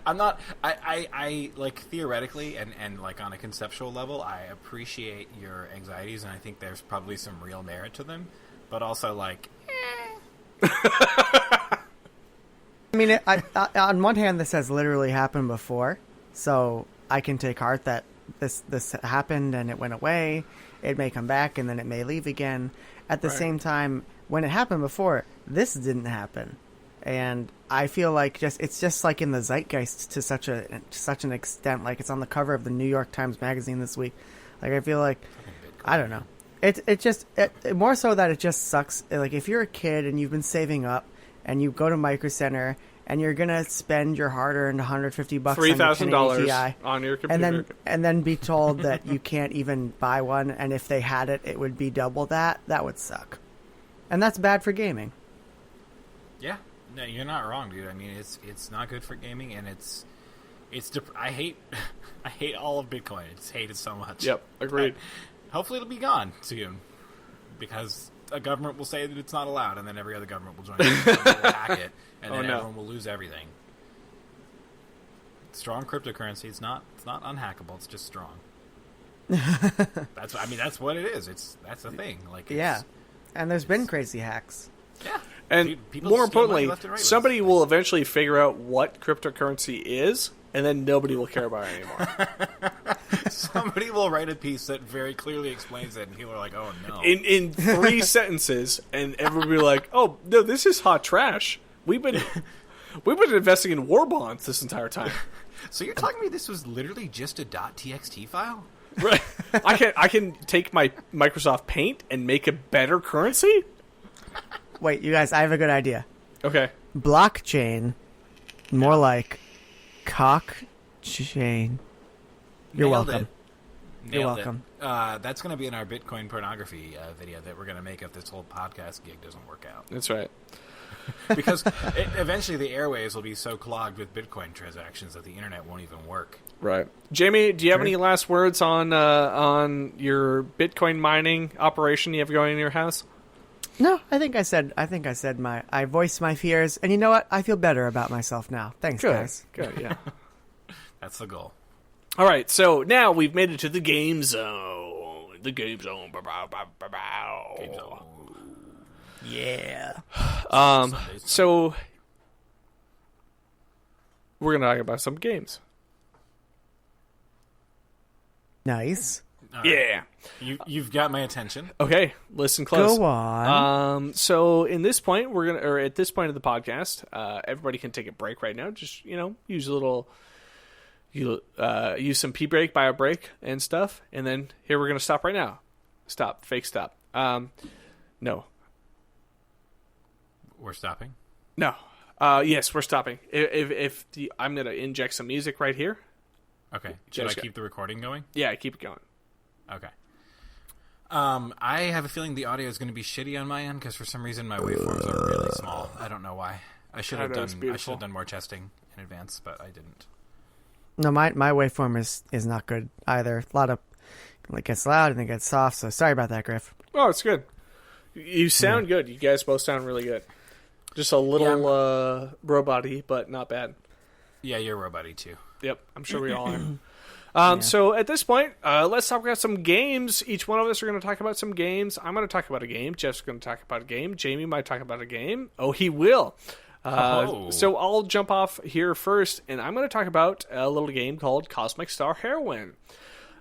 I'm not. I like theoretically and like on a conceptual level, I appreciate your anxieties, and I think there's probably some real merit to them. But also, like, I mean, on one hand, this has literally happened before, so I can take heart that this happened and it went away. It may come back and then it may leave again. At the same time, when it happened before, this didn't happen. And I feel like it's just like in the zeitgeist to such an extent. Like it's on the cover of the New York Times Magazine this week. Like I feel like I don't know. It just more so that it just sucks. Like if you're a kid and you've been saving up and you go to Micro Center and you're gonna spend your hard-earned $150 $3,000 on your computer, and then be told that you can't even buy one, and if they had it, it would be double that. That would suck, and that's bad for gaming. Yeah, no, you're not wrong, dude. I mean, it's not good for gaming, and I hate I hate all of Bitcoin. It's hated so much. Yep, agreed. Hopefully, it'll be gone soon, because a government will say that it's not allowed, and then every other government will join it, and will hack it, and then everyone will lose everything. Strong cryptocurrency. It's not unhackable. It's just strong. That's what it is. That's the thing. Like and there's been crazy hacks. Yeah, and people more importantly, right somebody will eventually figure out what cryptocurrency is, and then nobody will care about it anymore. Somebody will write a piece that very clearly explains it, and people are like, "Oh no!" In 3 sentences, and everybody will be like, "Oh no, this is hot trash. We've been investing in war bonds this entire time." So you're telling me this was literally just a .txt file? Right? I can take my Microsoft Paint and make a better currency. Wait, you guys, I have a good idea. Okay. Blockchain, more like cockchain. You're welcome. You're welcome. That's going to be in our Bitcoin pornography video that we're going to make if this whole podcast gig doesn't work out. That's right. Because eventually the airwaves will be so clogged with Bitcoin transactions that the internet won't even work. Right. Jamie, do you have any last words on your Bitcoin mining operation you have going in your house? No, I think I said I voiced my fears, and you know what? I feel better about myself now. Thanks, guys. Good, yeah. That's the goal. All right, so now we've made it to the game zone. The game zone. Game zone. Yeah. So we're gonna talk about some games. Nice. Right. Yeah. You've got my attention. Okay, listen close. Go on. So at this point of the podcast, everybody can take a break right now. Just use a little. Use some pee break, bio break, and stuff, and then here we're gonna stop right now. Stop. Fake stop. No. We're stopping? No. Yes, we're stopping. I'm gonna inject some music right here. Okay. Should I keep the recording going? Yeah, keep it going. Okay. I have a feeling the audio is going to be shitty on my end because for some reason my waveforms are really small. I don't know why. I should have done more testing in advance, but I didn't. No, my waveform is not good either. A lot of it gets loud and it gets soft. So sorry about that, Griff. Oh, it's good. You sound good. You guys both sound really good. Just a little robot-y, but not bad. Yeah, you're robot-y too. Yep, I'm sure we all are. So at this point, let's talk about some games. Each one of us are going to talk about some games. I'm going to talk about a game. Jeff's going to talk about a game. Jamie might talk about a game. Oh, he will. So I'll jump off here first, and I'm going to talk about a little game called Cosmic Star Heroine.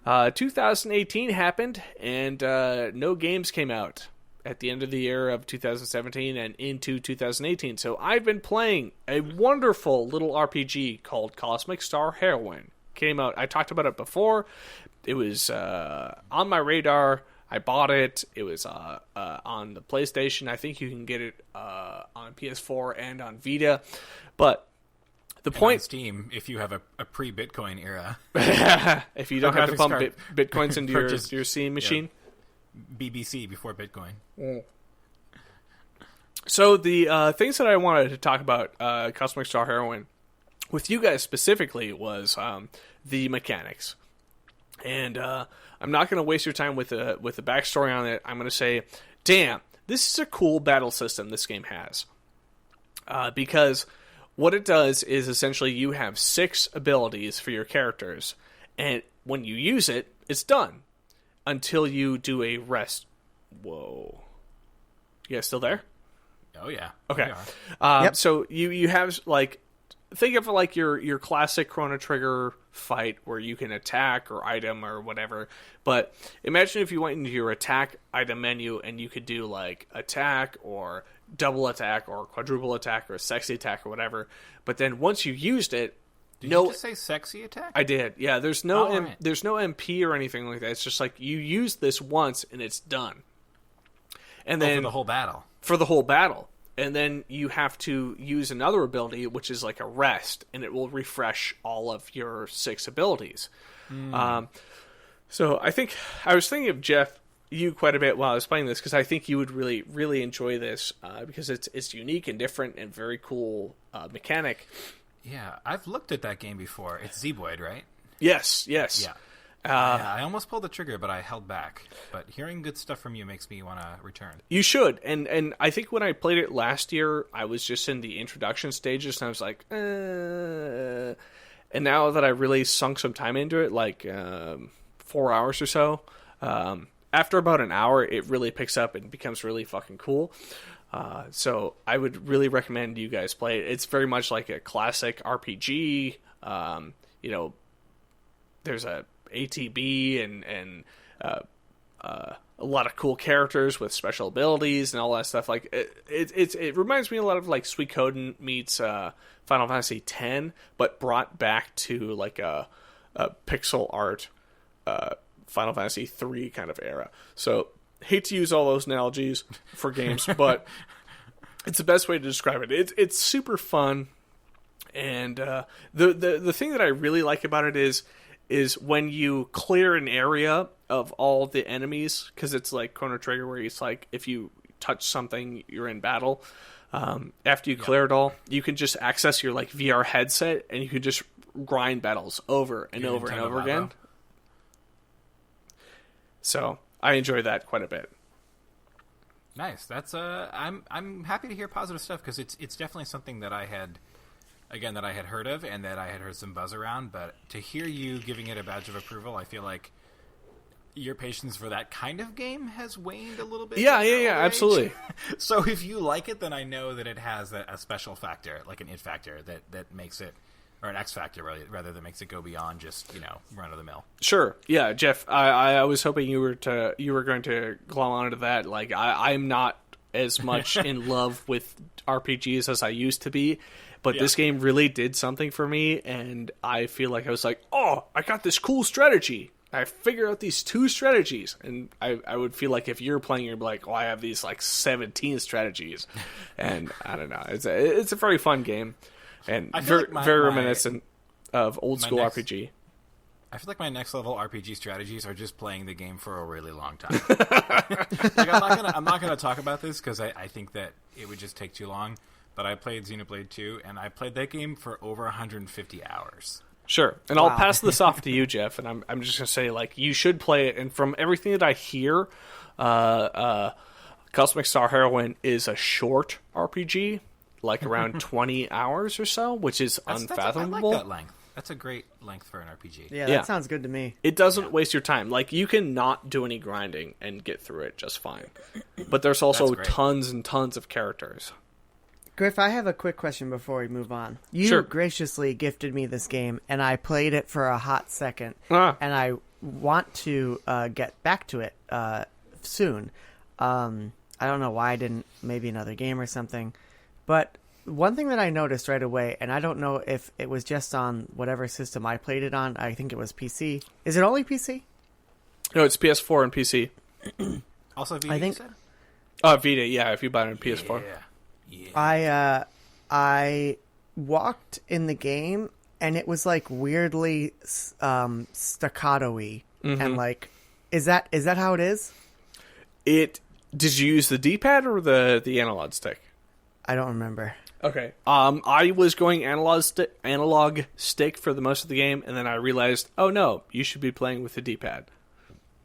2018 happened, and no games came out at the end of the year of 2017 and into 2018. So I've been playing a wonderful little RPG called Cosmic Star Heroine. Came out. I talked about it before. It was on my radar. I bought it. It was on the PlayStation. I think you can get it on PS4 and on Vita. But the point, on Steam, if you have a pre-Bitcoin era, if you don't have to pump Bitcoins into your Steam machine. Yeah. BBC before Bitcoin. Mm. So the things that I wanted to talk about Cosmic Star Heroine with you guys specifically was the mechanics. And I'm not going to waste your time with the backstory on it. I'm going to say, damn, this is a cool battle system this game has. Because what it does is essentially you have 6 abilities for your characters. And when you use it, it's done. Until you do a rest. Whoa. You guys still there? Oh, yeah. Okay. Yep. So you have, like, think of like your classic Chrono Trigger fight where you can attack or item or whatever. But imagine if you went into your attack item menu and you could do, like, attack or double attack or quadruple attack or sexy attack or whatever. But then once you used it, Did you just say sexy attack? I did. Yeah, there's no right. there's no MP or anything like that. It's just like you use this once and it's done. And then for the whole battle. For the whole battle. And then you have to use another ability, which is like a rest, and it will refresh all of your 6 abilities. So I was thinking of Geoff, you quite a bit while I was playing this, because I think you would really, really enjoy this, because it's unique and different and very cool mechanic. Yeah, I've looked at that game before. It's Zeboid, right? Yes. Yeah. I almost pulled the trigger, but I held back. But hearing good stuff from you makes me want to return. You should. And I think when I played it last year, I was just in the introduction stages, and I was like, And now that I really sunk some time into it, like 4 hours or so, after about an hour, it really picks up and becomes really fucking cool. So I would really recommend you guys play it. It's very much like a classic RPG. There's a ATB and a lot of cool characters with special abilities and all that stuff. Like it reminds me a lot of like Suikoden meets Final Fantasy X, but brought back to like a pixel art Final Fantasy 3 kind of era. So hate to use all those analogies for games, but it's the best way to describe it. It's super fun, and the thing that I really like about it is when you clear an area of all the enemies, because it's like Chrono Trigger, where it's like if you touch something, you're in battle. After you clear it all, you can just access your like VR headset, and you can just grind battles over and over and over again. So I enjoy that quite a bit. Nice. That's I'm happy to hear positive stuff, because it's definitely something that I had heard of and that I had heard some buzz around. But to hear you giving it a badge of approval, I feel like your patience for that kind of game has waned a little bit. Yeah, absolutely. So if you like it, then I know that it has a special factor, like an it factor that makes it, or an X factor rather, that makes it go beyond just run of the mill. Sure. Yeah, Geoff. I was hoping you were going to glom onto that. Like I'm not as much in love with RPGs as I used to be, but this game really did something for me, and I feel like I was like, oh, I got this cool strategy. I figure out these 2 strategies, and I would feel like if you're playing, you'd be like, oh, I have these like 17 strategies, and I don't know. It's a very fun game, and very reminiscent of old school RPG. I feel like my next level RPG strategies are just playing the game for a really long time. Like, I'm not gonna talk about this because I think that it would just take too long. But I played Xenoblade 2, and I played that game for over 150 hours. Sure, and I'll pass this off to you, Geoff, and I'm just gonna say, like, you should play it. And from everything that I hear, Cosmic Star Heroine is a short RPG, like around 20 hours or so, which is unfathomable. I like that length. That's a great length for an RPG. Yeah, that sounds good to me. It doesn't waste your time. Like, you can not do any grinding and get through it just fine. But there's also tons and tons of characters. Griff, I have a quick question before we move on. You graciously gifted me this game, and I played it for a hot second, and I want to get back to it soon. I don't know why I didn't, maybe another game or something. But one thing that I noticed right away, and I don't know if it was just on whatever system I played it on, I think it was PC. Is it only PC? No, it's PS4 and PC. Also Vita, I think. Oh, Vita, yeah, if you buy it on PS4. Yeah. I walked in the game, and it was like weirdly staccato-y, and like, is that how it is? Did you use the D-pad or the analog stick? I don't remember. Okay. I was going analog stick for the most of the game, and then I realized, oh no, you should be playing with the D-pad.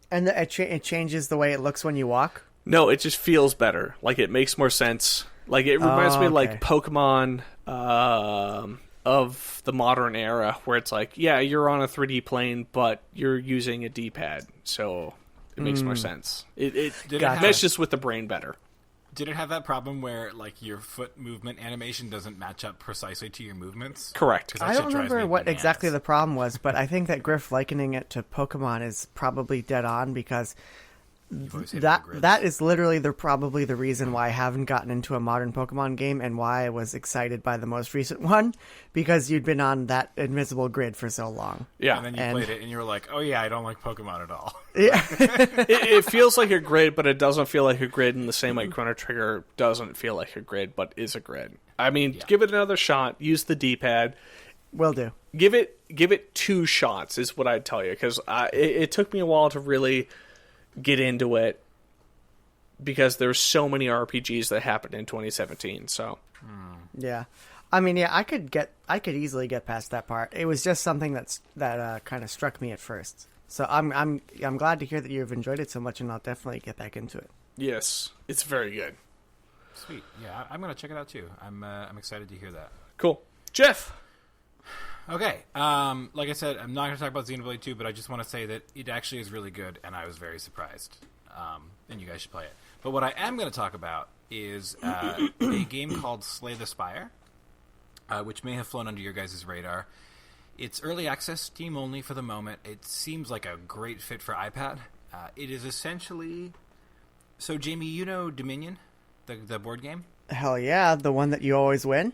And it changes the way it looks when you walk? No, it just feels better. Like, it makes more sense. Like, it reminds me of, like, Pokemon of the modern era, where it's like, yeah, you're on a 3D plane, but you're using a D-pad, so it makes more sense. It meshes with the brain better. Did it have that problem where, like, your foot movement animation doesn't match up precisely to your movements? Correct. I don't remember what exactly the problem was, but I think that Griff likening it to Pokemon is probably dead on, because You've always hated That the grids. that is literally probably the reason why I haven't gotten into a modern Pokemon game and why I was excited by the most recent one, because you'd been on that invisible grid for so long. Yeah. And then you played it, and you were like, "Oh yeah, I don't like Pokemon at all." Yeah. It feels like a grid, but it doesn't feel like a grid in the same way Chrono Trigger doesn't feel like a grid, but is a grid. I mean, give it another shot. Use the D-pad. Will do. Give it 2 shots is what I'd tell you, because it took me a while to really get into it because there's so many RPGs that happened in 2017. So Yeah. I mean, yeah, I could easily get past that part. It was just something that kind of struck me at first. So I'm glad to hear that you've enjoyed it so much, and I'll definitely get back into it. yes, it's very good. Sweet. Yeah, I'm gonna check it out too. I'm excited to hear that. Cool. Geoff. Okay. Like I said, I'm not going to talk about Xenoblade 2, but I just want to say that it actually is really good, and I was very surprised. And you guys should play it. But what I am going to talk about is a game called Slay the Spire, which may have flown under your guys' radar. It's early access, Steam only for the moment. It seems like a great fit for iPad. It is essentially... So, Jamie, you know Dominion, the board game? Hell yeah, the one that you always win?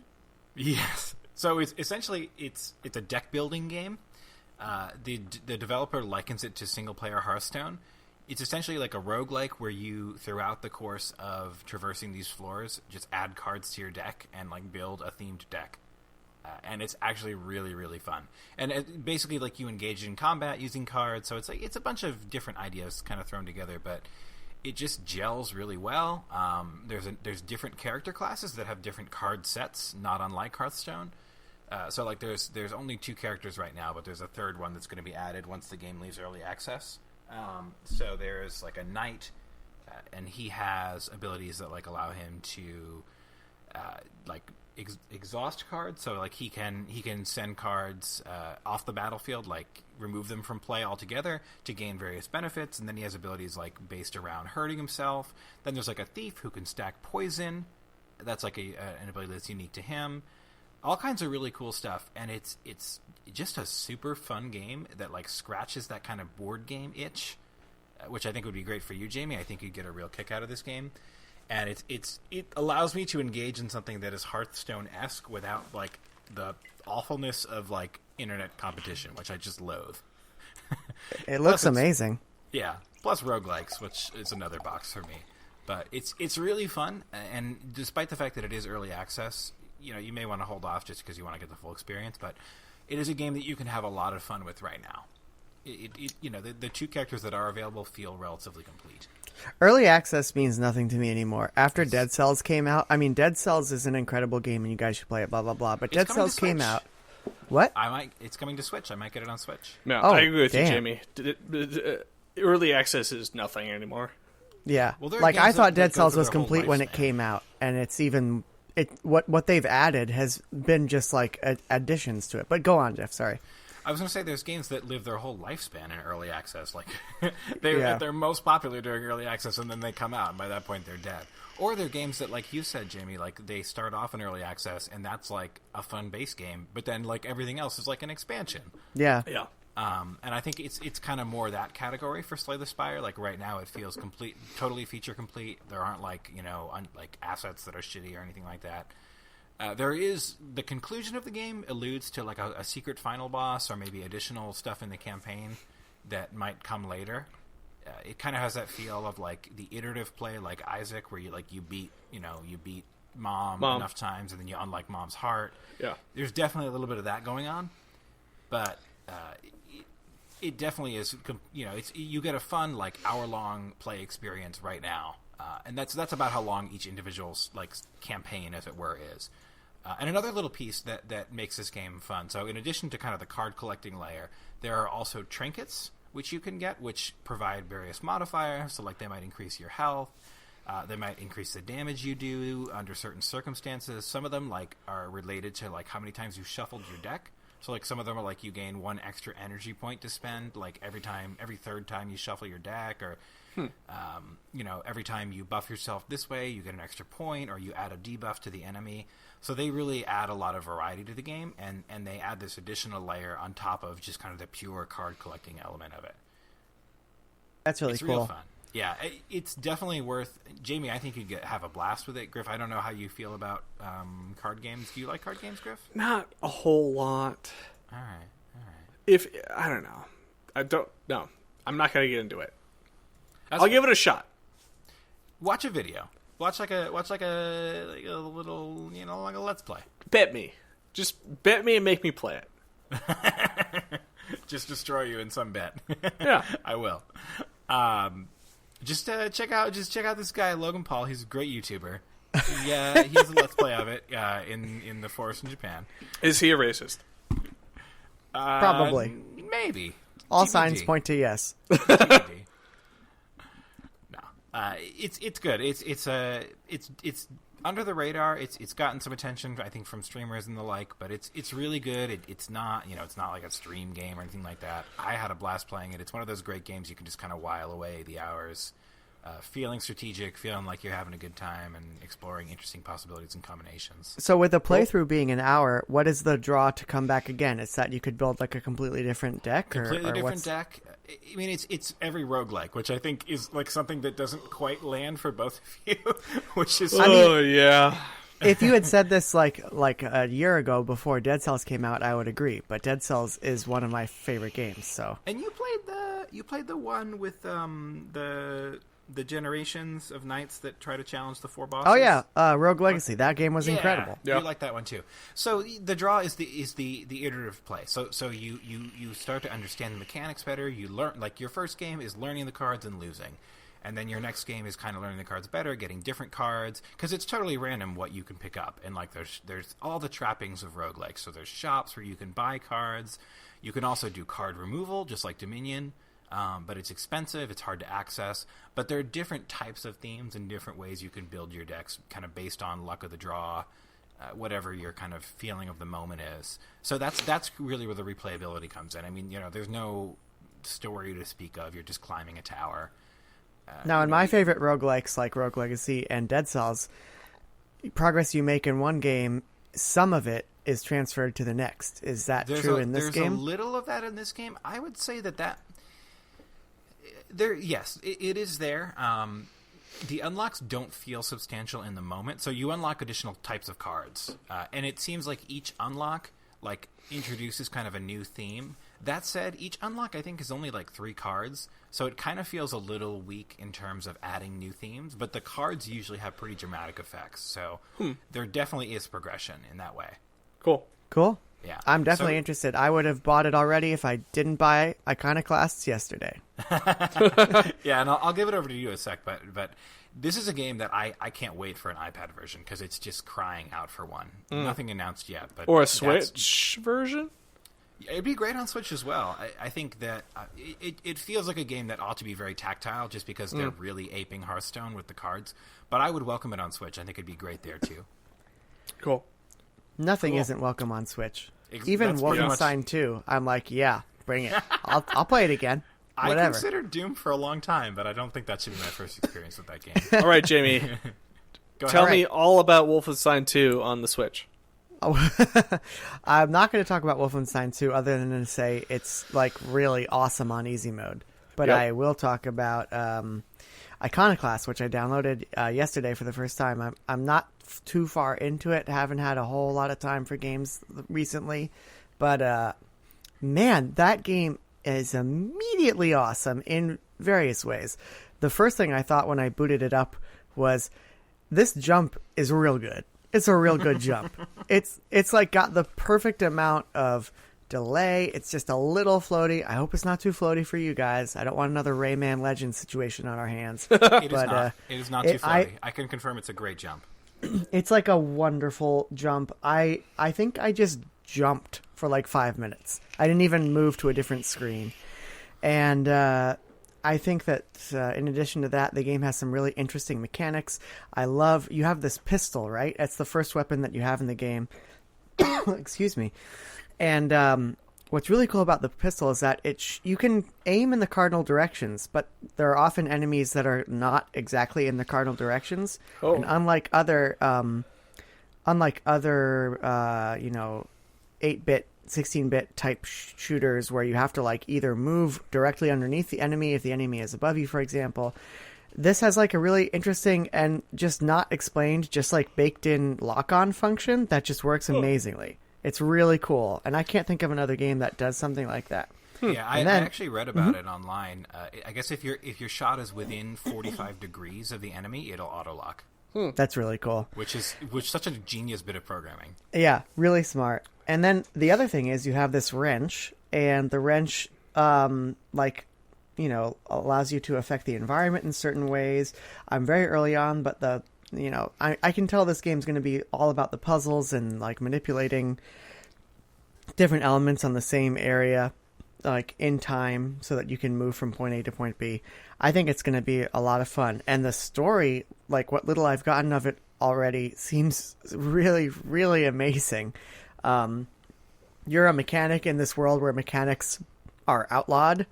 Yes. So it's essentially it's a deck building game. The developer likens it to single player Hearthstone. It's essentially like a roguelike where you, throughout the course of traversing these floors, just add cards to your deck and like build a themed deck. And it's actually really, really fun. And basically, like, you engage in combat using cards. So it's a bunch of different ideas kind of thrown together, but it just gels really well. There's different character classes that have different card sets, not unlike Hearthstone. So like there's only 2 characters right now, but there's a third one that's going to be added once the game leaves early access. So there's like a knight, and he has abilities that like allow him to exhaust cards. So like he can send cards off the battlefield, like remove them from play altogether to gain various benefits. And then he has abilities like based around hurting himself. Then there's like a thief who can stack poison. That's like an ability that's unique to him. All kinds of really cool stuff, and it's just a super fun game that like scratches that kind of board game itch, which I think would be great for you, Jamie. I think you'd get a real kick out of this game, and it allows me to engage in something that is Hearthstone-esque without like the awfulness of like internet competition, which I just loathe. It looks amazing. Yeah, plus roguelikes, which is another box for me. But it's really fun, and despite the fact that it is early access, you know, you may want to hold off just because you want to get the full experience, but it is a game that you can have a lot of fun with right now. You know, the 2 characters that are available feel relatively complete. Early access means nothing to me anymore. After Dead Cells came out, I mean, Dead Cells is an incredible game and you guys should play it, blah, blah, blah. But Dead Cells came out. What? It's coming to Switch. I might get it on Switch. No, Oh, I agree with damn. you, Jamie. Early access is nothing anymore. Yeah. Well, there are like, games I thought that Dead go Cells through was their whole complete when it lifespan. came out, and it's even... What they've added has been just like additions to it. But go on, Jeff. Sorry. I was going to say there's games that live their whole lifespan in early access. Like they're most popular during early access, and then they come out, and by that point they're dead. Or they're games that, like you said, Jamie, like they start off in early access, and that's like a fun base game, but then like everything else is like an expansion. Yeah. Yeah. And I think it's kind of more that category for Slay the Spire. Like right now, it feels complete, totally feature complete. There aren't like like assets that are shitty or anything like that. There is the conclusion of the game alludes to like a secret final boss or maybe additional stuff in the campaign that might come later. It kind of has that feel of like the iterative play, like Isaac, where you beat mom enough times and then you unlock mom's heart. Yeah. There's definitely a little bit of that going on, but. It definitely is, you get a fun, like, hour-long play experience right now. And that's about how long each individual's, like, campaign, as it were, is. And another little piece that makes this game fun. So in addition to kind of the card-collecting layer, there are also trinkets, which you can get, which provide various modifiers. So, like, they might increase your health. They might increase the damage you do under certain circumstances. Some of them, like, are related to, like, how many times you shuffled your deck. So, like, some of them are, like, you gain 1 extra energy point to spend, like, every third time you shuffle your deck, or, every time you buff yourself this way, you get an extra point, or you add a debuff to the enemy. So they really add a lot of variety to the game, and they add this additional layer on top of just kind of the pure card-collecting element of it. That's really It's cool. real fun. Yeah, it's definitely worth. Jamie, I think you'd have a blast with it. Griff, I don't know how you feel about card games. Do you like card games, Griff? Not a whole lot. All right. If I don't know, I don't know. I'm not gonna get into it. That's I'll give it a shot. Watch a video. Watch like a little, like a let's play. Bet me. Just bet me and make me play it. Just destroy you in some bet. Yeah, I will. Just check out this guy Logan Paul. He's a great YouTuber. He has a let's play of it in the forest in Japan. Is he a racist? Probably. Maybe. All TBD. signs point to yes. TBD. No, it's good. It's under the radar. It's gotten some attention, I think, from streamers and the like. But it's really good. It's not it's not like a stream game or anything like that. I had a blast playing it. It's one of those great games you can just kind of while away the hours, feeling strategic, feeling like you're having a good time, and exploring interesting possibilities and combinations. So with the playthrough being an hour, what is the draw to come back again? It's that you could build like a completely different deck? Completely or different what's... deck. I mean, it's every roguelike, which I think is like something that doesn't quite land for both of you, which is... Yeah. If you had said this like a year ago before Dead Cells came out, I would agree. But Dead Cells is one of my favorite games. So. And you played the one with the generations of knights that try to challenge the 4 bosses. Oh yeah, Rogue Legacy. That game was incredible. You like that one too. So the draw is the iterative play. So you start to understand the mechanics better. You learn, like, your first game is learning the cards and losing. And then your next game is kind of learning the cards better, getting different cards, because it's totally random what you can pick up. And like there's all the trappings of roguelike. So there's shops where you can buy cards. You can also do card removal, just like Dominion. But it's expensive, it's hard to access. But there are different types of themes and different ways you can build your decks kind of based on luck of the draw, whatever your kind of feeling of the moment is. So that's really where the replayability comes in. I mean, there's no story to speak of. You're just climbing a tower. Now, in my favorite roguelikes like Rogue Legacy and Dead Cells, progress you make in one game, some of it is transferred to the next. Is that true in this game? There's a little of that in this game. I would say that there, yes, it is there. The unlocks don't feel substantial in the moment, so you unlock additional types of cards, and it seems like each unlock introduces kind of a new theme. That said, each unlock I think is only like 3 cards, so it kind of feels a little weak in terms of adding new themes. But the cards usually have pretty dramatic effects, so there definitely is progression in that way. Cool. Yeah, I'm definitely interested. I would have bought it already if I didn't buy Iconoclasts yesterday. Yeah, and I'll give it over to you in a sec, but this is a game that I can't wait for an iPad version, because it's just crying out for one. Nothing announced yet. Or a Switch version? It'd be great on Switch as well. I think that it feels like a game that ought to be very tactile, just because they're really aping Hearthstone with the cards. But I would welcome it on Switch. I think it'd be great there, too. Cool. Nothing isn't welcome on Switch. Even Wolfenstein 2, I'm like, yeah, bring it. I'll play it again. Whatever. I considered Doom for a long time, but I don't think that should be my first experience with that game. All right, Jamie. Tell me all about Wolfenstein 2 on the Switch. Oh, I'm not going to talk about Wolfenstein 2 other than to say it's like really awesome on easy mode. But I will talk about Iconoclast, which I downloaded yesterday for the first time. I'm not too far into it. Haven't had a whole lot of time for games recently. But man, that game is immediately awesome in various ways. The first thing I thought when I booted it up was, this jump is real good. It's a real good jump. It's like got the perfect amount of delay. It's just a little floaty. I hope it's not too floaty for you guys. I don't want another Rayman Legends situation on our hands. It is not too floaty. I can confirm it's a great jump. It's like a wonderful jump. I think I just jumped for like 5 minutes. I didn't even move to a different screen. And I think that in addition to that, the game has some really interesting mechanics. You have this pistol, right? It's the first weapon that you have in the game. Excuse me. And what's really cool about the pistol is that you can aim in the cardinal directions, but there are often enemies that are not exactly in the cardinal directions. Oh. And unlike other 8-bit 16-bit type shooters where you have to like either move directly underneath the enemy if the enemy is above you, for example. This has like a really interesting and just not explained, just like baked in lock-on function that just works amazingly. It's really cool, and I can't think of another game that does something like that. Yeah, I actually read about it online. I guess if your shot is within 45 degrees of the enemy, it'll auto lock. That's really cool. Which such a genius bit of programming. Yeah, really smart. And then the other thing is you have this wrench, and the wrench, allows you to affect the environment in certain ways. I'm very early on, but I can tell this game's going to be all about the puzzles and like manipulating different elements on the same area, like in time, so that you can move from point A to point B. I think it's going to be a lot of fun. And the story, like what little I've gotten of it already, seems really, really amazing. You're a mechanic in this world where mechanics are outlawed,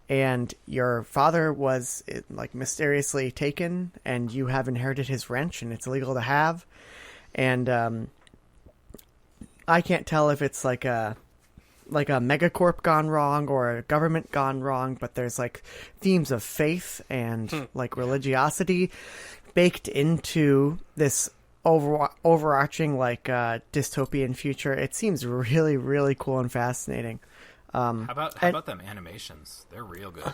and your father was like mysteriously taken, and you have inherited his wrench, and it's illegal to have. And I can't tell if it's like a megacorp gone wrong or a government gone wrong, but there's like themes of faith and like religiosity baked into this overarching like dystopian future. It seems really, really cool and fascinating. How about them animations? They're real good.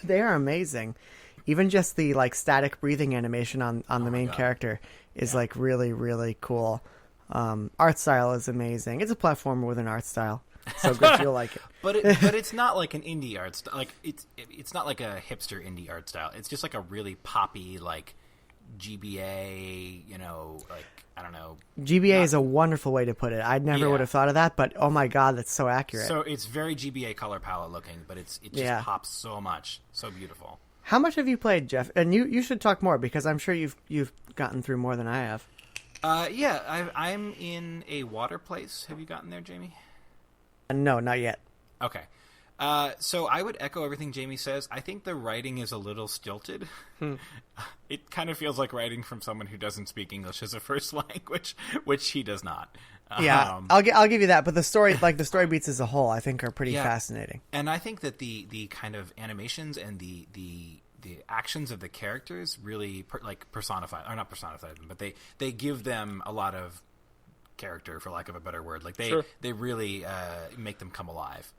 They are amazing. Even just the like static breathing animation on the main character is like really, really cool. Art style is amazing. It's a platformer with an art style. So Griff, you'll like it. But it's not like an indie art style. Like it's not like a hipster indie art style. It's just like a really poppy like GBA, like I don't know. GBA is a wonderful way to put it. I never would have thought of that, but oh my god, that's so accurate. So it's very GBA color palette looking, but it just pops so much, so beautiful. How much have you played, Geoff? And you should talk more because I'm sure you've gotten through more than I have. I'm in a water place. Have you gotten there, Jamie? No, not yet. Okay. So I would echo everything Jamie says. I think the writing is a little stilted. It kind of feels like writing from someone who doesn't speak English as a first language, which he does not. Yeah, I'll give you that. But the story beats as a whole, I think, are pretty fascinating. And I think that the kind of animations and the actions of the characters really personify, or not personify them, but they give them a lot of character, for lack of a better word. Like they really make them come alive.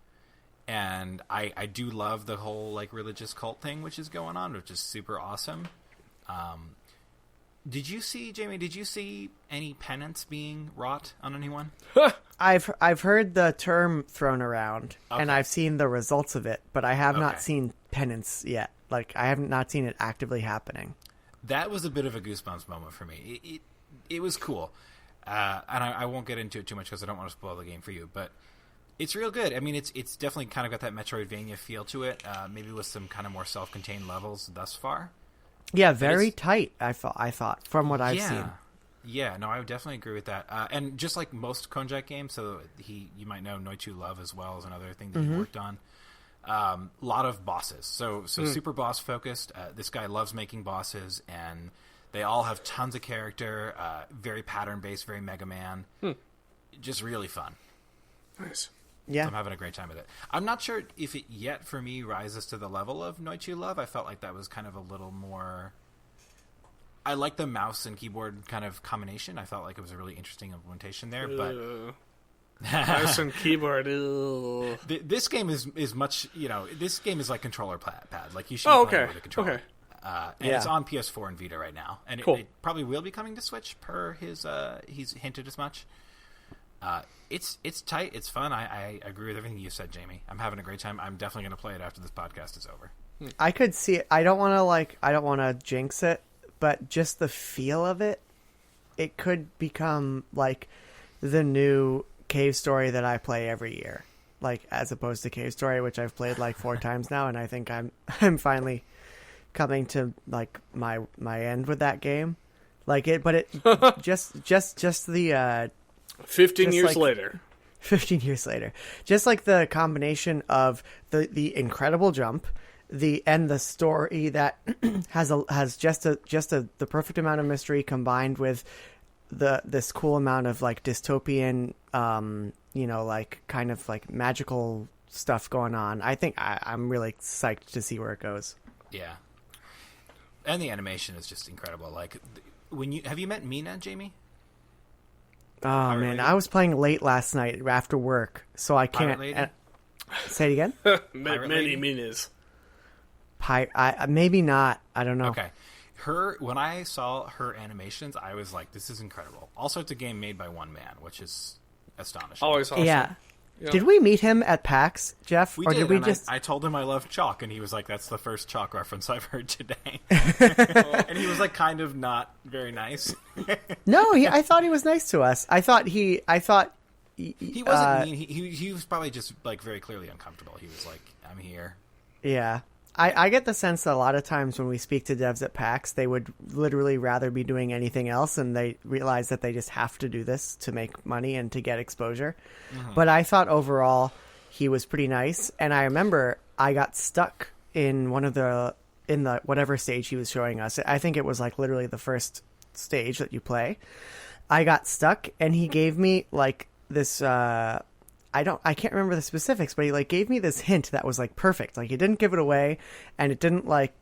And I do love the whole like religious cult thing which is going on, which is super awesome. Did you see, Jamie, any penance being wrought on anyone? I've heard the term thrown around, and I've seen the results of it, but I have not seen penance yet. Like, I have not seen it actively happening. That was a bit of a goosebumps moment for me. It was cool. And I won't get into it too much because I don't want to spoil the game for you, but it's real good. I mean, it's definitely kind of got that Metroidvania feel to it, maybe with some kind of more self-contained levels thus far. Yeah, very tight, I thought, from what I've seen. Yeah, no, I would definitely agree with that. And just like most Konjac games, so you might know Noichu Love as well as another thing that he worked on. A lot of bosses. So super boss focused. This guy loves making bosses, and they all have tons of character, very pattern-based, very Mega Man. Just really fun. Nice. Yeah. So I'm having a great time with it. I'm not sure if it yet, for me, rises to the level of Noichu Love. I felt like that was kind of a little more... I like the mouse and keyboard kind of combination. I felt like it was a really interesting implementation there, but... Mouse and keyboard. This game is much... this game is like controller pad. Like, you should be playing with a controller. Okay. And it's on PS4 and Vita right now. And cool. it probably will be coming to Switch per his... he's hinted as much. It's tight. It's fun. I agree with everything you said, Jamie. I'm having a great time. I'm definitely going to play it after this podcast is over. I could see it. I don't want to jinx it, but just the feel of it, it could become like the new Cave Story that I play every year. Like, as opposed to Cave Story, which I've played like 4 times now, and I think I'm finally coming to like my end with that game. Like it, but it just the 15 years later. 15 years later. Just like the combination of the incredible jump, and the story that has just the perfect amount of mystery combined with this cool amount of like dystopian like kind of like magical stuff going on. I think I'm really psyched to see where it goes. Yeah. And the animation is just incredible. Like, have you met Mina, Jamie? Oh man, I was playing late last night after work, so I can't. Say it again. Many Minas. Maybe not. I don't know. Okay. When I saw her animations, I was like, "This is incredible." Also, it's a game made by one man, which is astonishing. Always awesome. Yeah. Did we meet him at PAX, Geoff? We or did. did we and just? I told him I love chalk, and he was like, "That's the first chalk reference I've heard today." And he was like, kind of not very nice. No, I thought he was nice to us. I thought he wasn't mean. He was probably just like very clearly uncomfortable. He was like, "I'm here." Yeah. I get the sense that a lot of times when we speak to devs at PAX, they would literally rather be doing anything else, and they realize that they just have to do this to make money and to get exposure. Mm-hmm. But I thought overall he was pretty nice, and I remember I got stuck in in the whatever stage he was showing us. I think it was like literally the first stage that you play. I got stuck, and he gave me like this. I can't remember the specifics, but he like gave me this hint that was like perfect. Like, he didn't give it away, and it didn't like,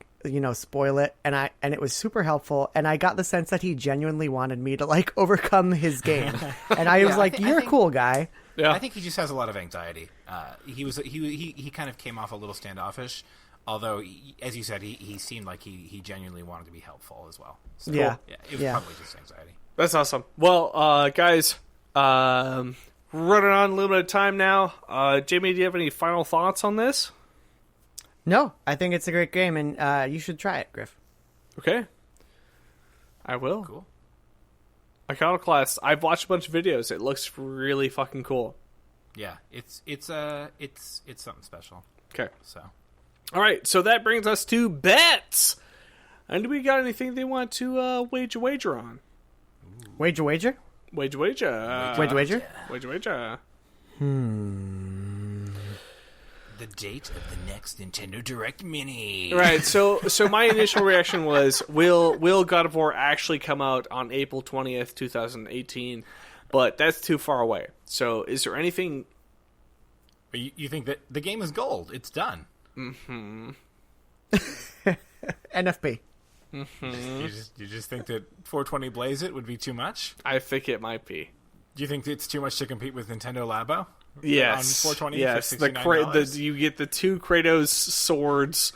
spoil it. And it was super helpful. And I got the sense that he genuinely wanted me to like overcome his game. And I was like, you're a cool guy. Yeah. I think he just has a lot of anxiety. He kind of came off a little standoffish, although as you said, he seemed like he genuinely wanted to be helpful as well. So, yeah. It was probably just anxiety. That's awesome. Well, guys, running on a little bit of time now. Jamie, do you have any final thoughts on this? No, I think it's a great game, and you should try it, Griff. Okay. I will. Cool. Iconoclast, I've watched a bunch of videos. It looks really fucking cool. Yeah, it's something special. Okay. So. All right, so that brings us to bets. And do we got anything they want to wager on? Wager? Wager. Wager? The date of the next Nintendo Direct Mini. Right, so my initial reaction was, will God of War actually come out on April 20th, 2018? But that's too far away. So is there anything... You think that the game is gold. It's done. Mm-hmm. NFP. Mm-hmm. You just think that 420 Blaze It would be too much? I think it might be. Do you think it's too much to compete with Nintendo Labo? Yes. On 420 yes. for $69? You get the 2 Kratos swords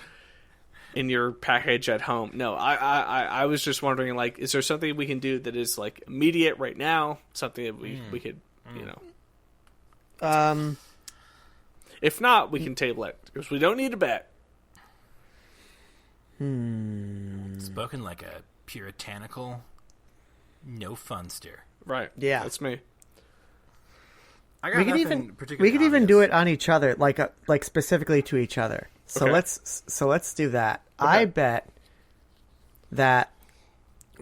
in your package at home. No, I was just wondering, like, is there something we can do that is like immediate right now? Something that we could, If not, we can table it because we don't need a bet. Spoken like a puritanical, no funster. Right. Yeah. That's me. We could even do it on each other, like specifically to each other. So Okay. let's do that. Okay. I bet that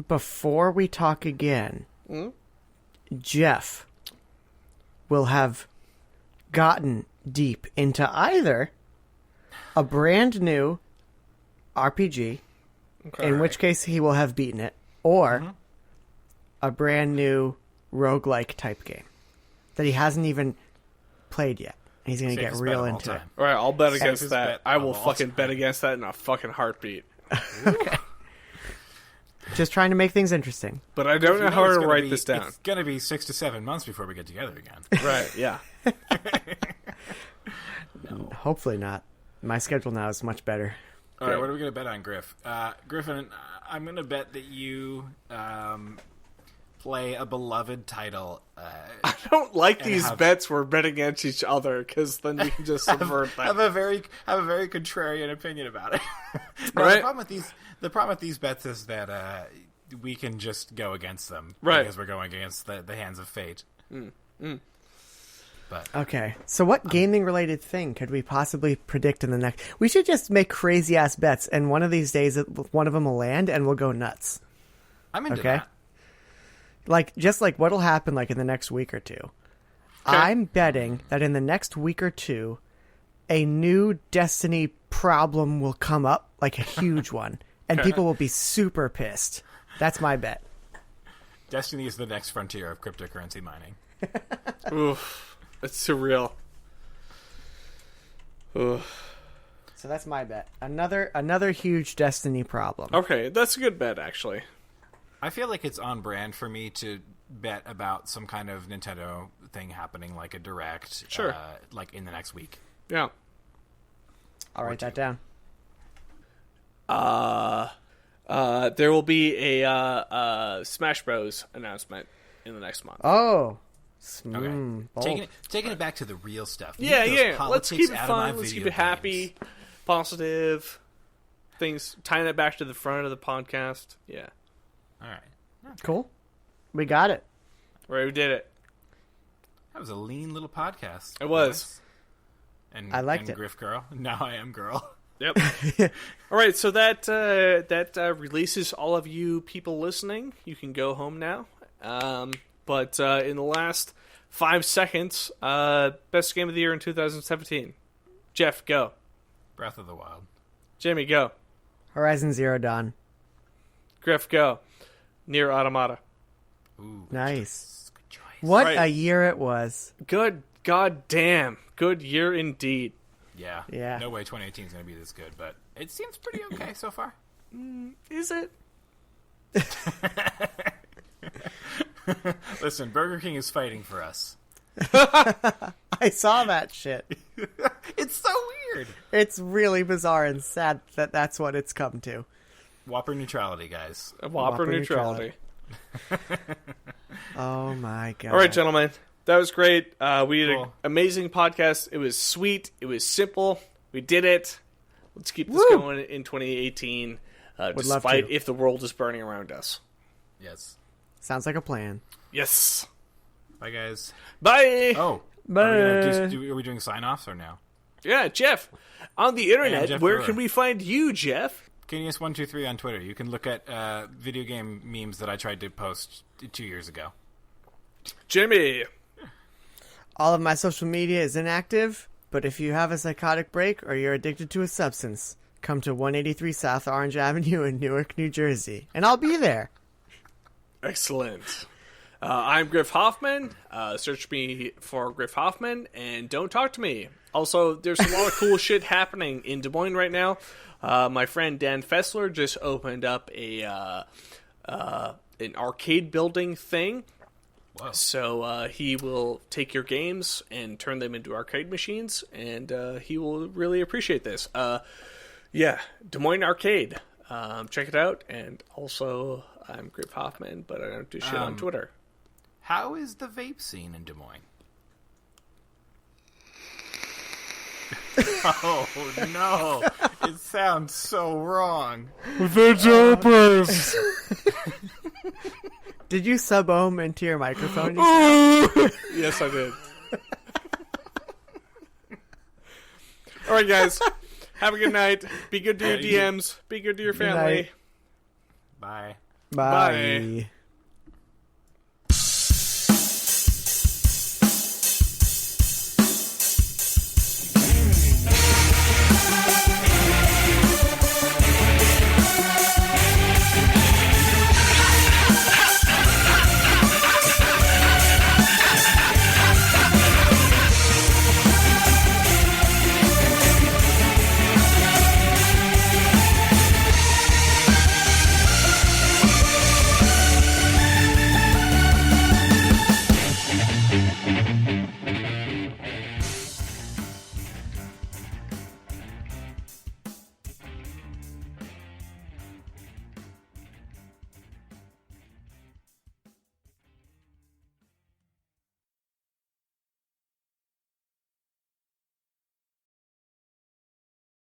before we talk again, Geoff will have gotten deep into either a brand new RPG, in which case he will have beaten it, or a brand new roguelike type game that he hasn't even played yet. He's going to get real into it. All right, I'll bet against Safest that. bet I will of all fucking time. bet against that in a fucking heartbeat. Okay. Just trying to make things interesting. But I don't know how to write this down. It's going to be 6 to 7 months before we get together again. Right, yeah. Hopefully not. My schedule now is much better. All right, what are we going to bet on, Griff? Griffin, I'm going to bet that you play a beloved title. I don't like these have- bets where betting against each other because then you can just subvert that. have a very contrarian opinion about it. No, Right. The problem with these bets is that we can just go against them, Right. Because we're going against the hands of fate. But Okay, so what gaming-related thing could we possibly predict in the next... We should just make crazy-ass bets, and one of these days, one of them will land, and we'll go nuts. I'm into Okay. that. Just like what'll happen in the next week or two. I'm betting that in the next week or two, a new Destiny problem will come up, like a huge one, and people will be super pissed. That's my bet. Destiny is the next frontier of cryptocurrency mining. Oof. It's surreal. Ugh. So that's my bet. Another huge Destiny problem. Okay, that's a good bet, actually. I feel like it's on brand for me to bet about some kind of Nintendo thing happening, like a direct, Sure. like in the next week. Yeah. I'll write that down. There will be a Smash Bros. Announcement in the next month. Oh. Okay. Bold. Taking it back to the real stuff. Yeah, Leave those yeah. Let's politics keep it out of my fun. Let's keep video it happy, games. positive. Things tying it back to the front of the podcast. Yeah. All right. Cool. We got it. Right, we did it. That was a lean little podcast. It was. And I liked and it. Griff girl. Now I am girl. Yep. All right, so that releases all of you people listening. You can go home now. But in the last 5 seconds, best game of the year in 2017. Geoff, go. Breath of the Wild. Jimmy, go. Horizon Zero Dawn. Griff, go. Nier Automata. Ooh, Nice. good choice. What Right. a year it was. Good goddamn. Good year indeed. Yeah. Yeah. No way 2018 is going to be this good, but it seems pretty okay so far. Is it? Listen, Burger King is fighting for us. I saw that shit. It's so weird. It's really bizarre and sad that that's what it's come to. Whopper neutrality, guys. Whopper neutrality. Oh my god. All right, gentlemen. That was great. We did an Cool. amazing podcast. It was sweet. It was simple. We did it. Let's keep this Woo! going in 2018, love despite to. if the world is burning around us. Yes. Sounds like a plan. Yes. Bye, guys. Bye. Oh. Bye. Are we doing sign-offs or no? Yeah, Geoff. On the internet, Geoff where Brewer. can we find you, Geoff? Genius123 on Twitter. You can look at video game memes that I tried to post 2 years ago. Jimmy. All of my social media is inactive, but if you have a psychotic break or you're addicted to a substance, come to 183 South Orange Avenue in Newark, New Jersey, and I'll be there. Excellent. I'm Griff Hoffmann. Search me for Griff Hoffmann, and don't talk to me. Also, there's a lot of cool shit happening in Des Moines right now. My friend Dan Fessler just opened up an arcade building thing. Whoa. So he will take your games and turn them into arcade machines, and he will really appreciate this. Yeah, Des Moines Arcade. Check it out. And also, I'm Griff Hoffmann, but I don't do shit on Twitter. How is the vape scene in Des Moines? Oh, no. It sounds so wrong. The Dopest! Did you sub-ohm into your microphone? Yes, I did. All right, guys. Have a good night. Be good to your DMs. Be good to your family. night. Bye. Bye. Bye.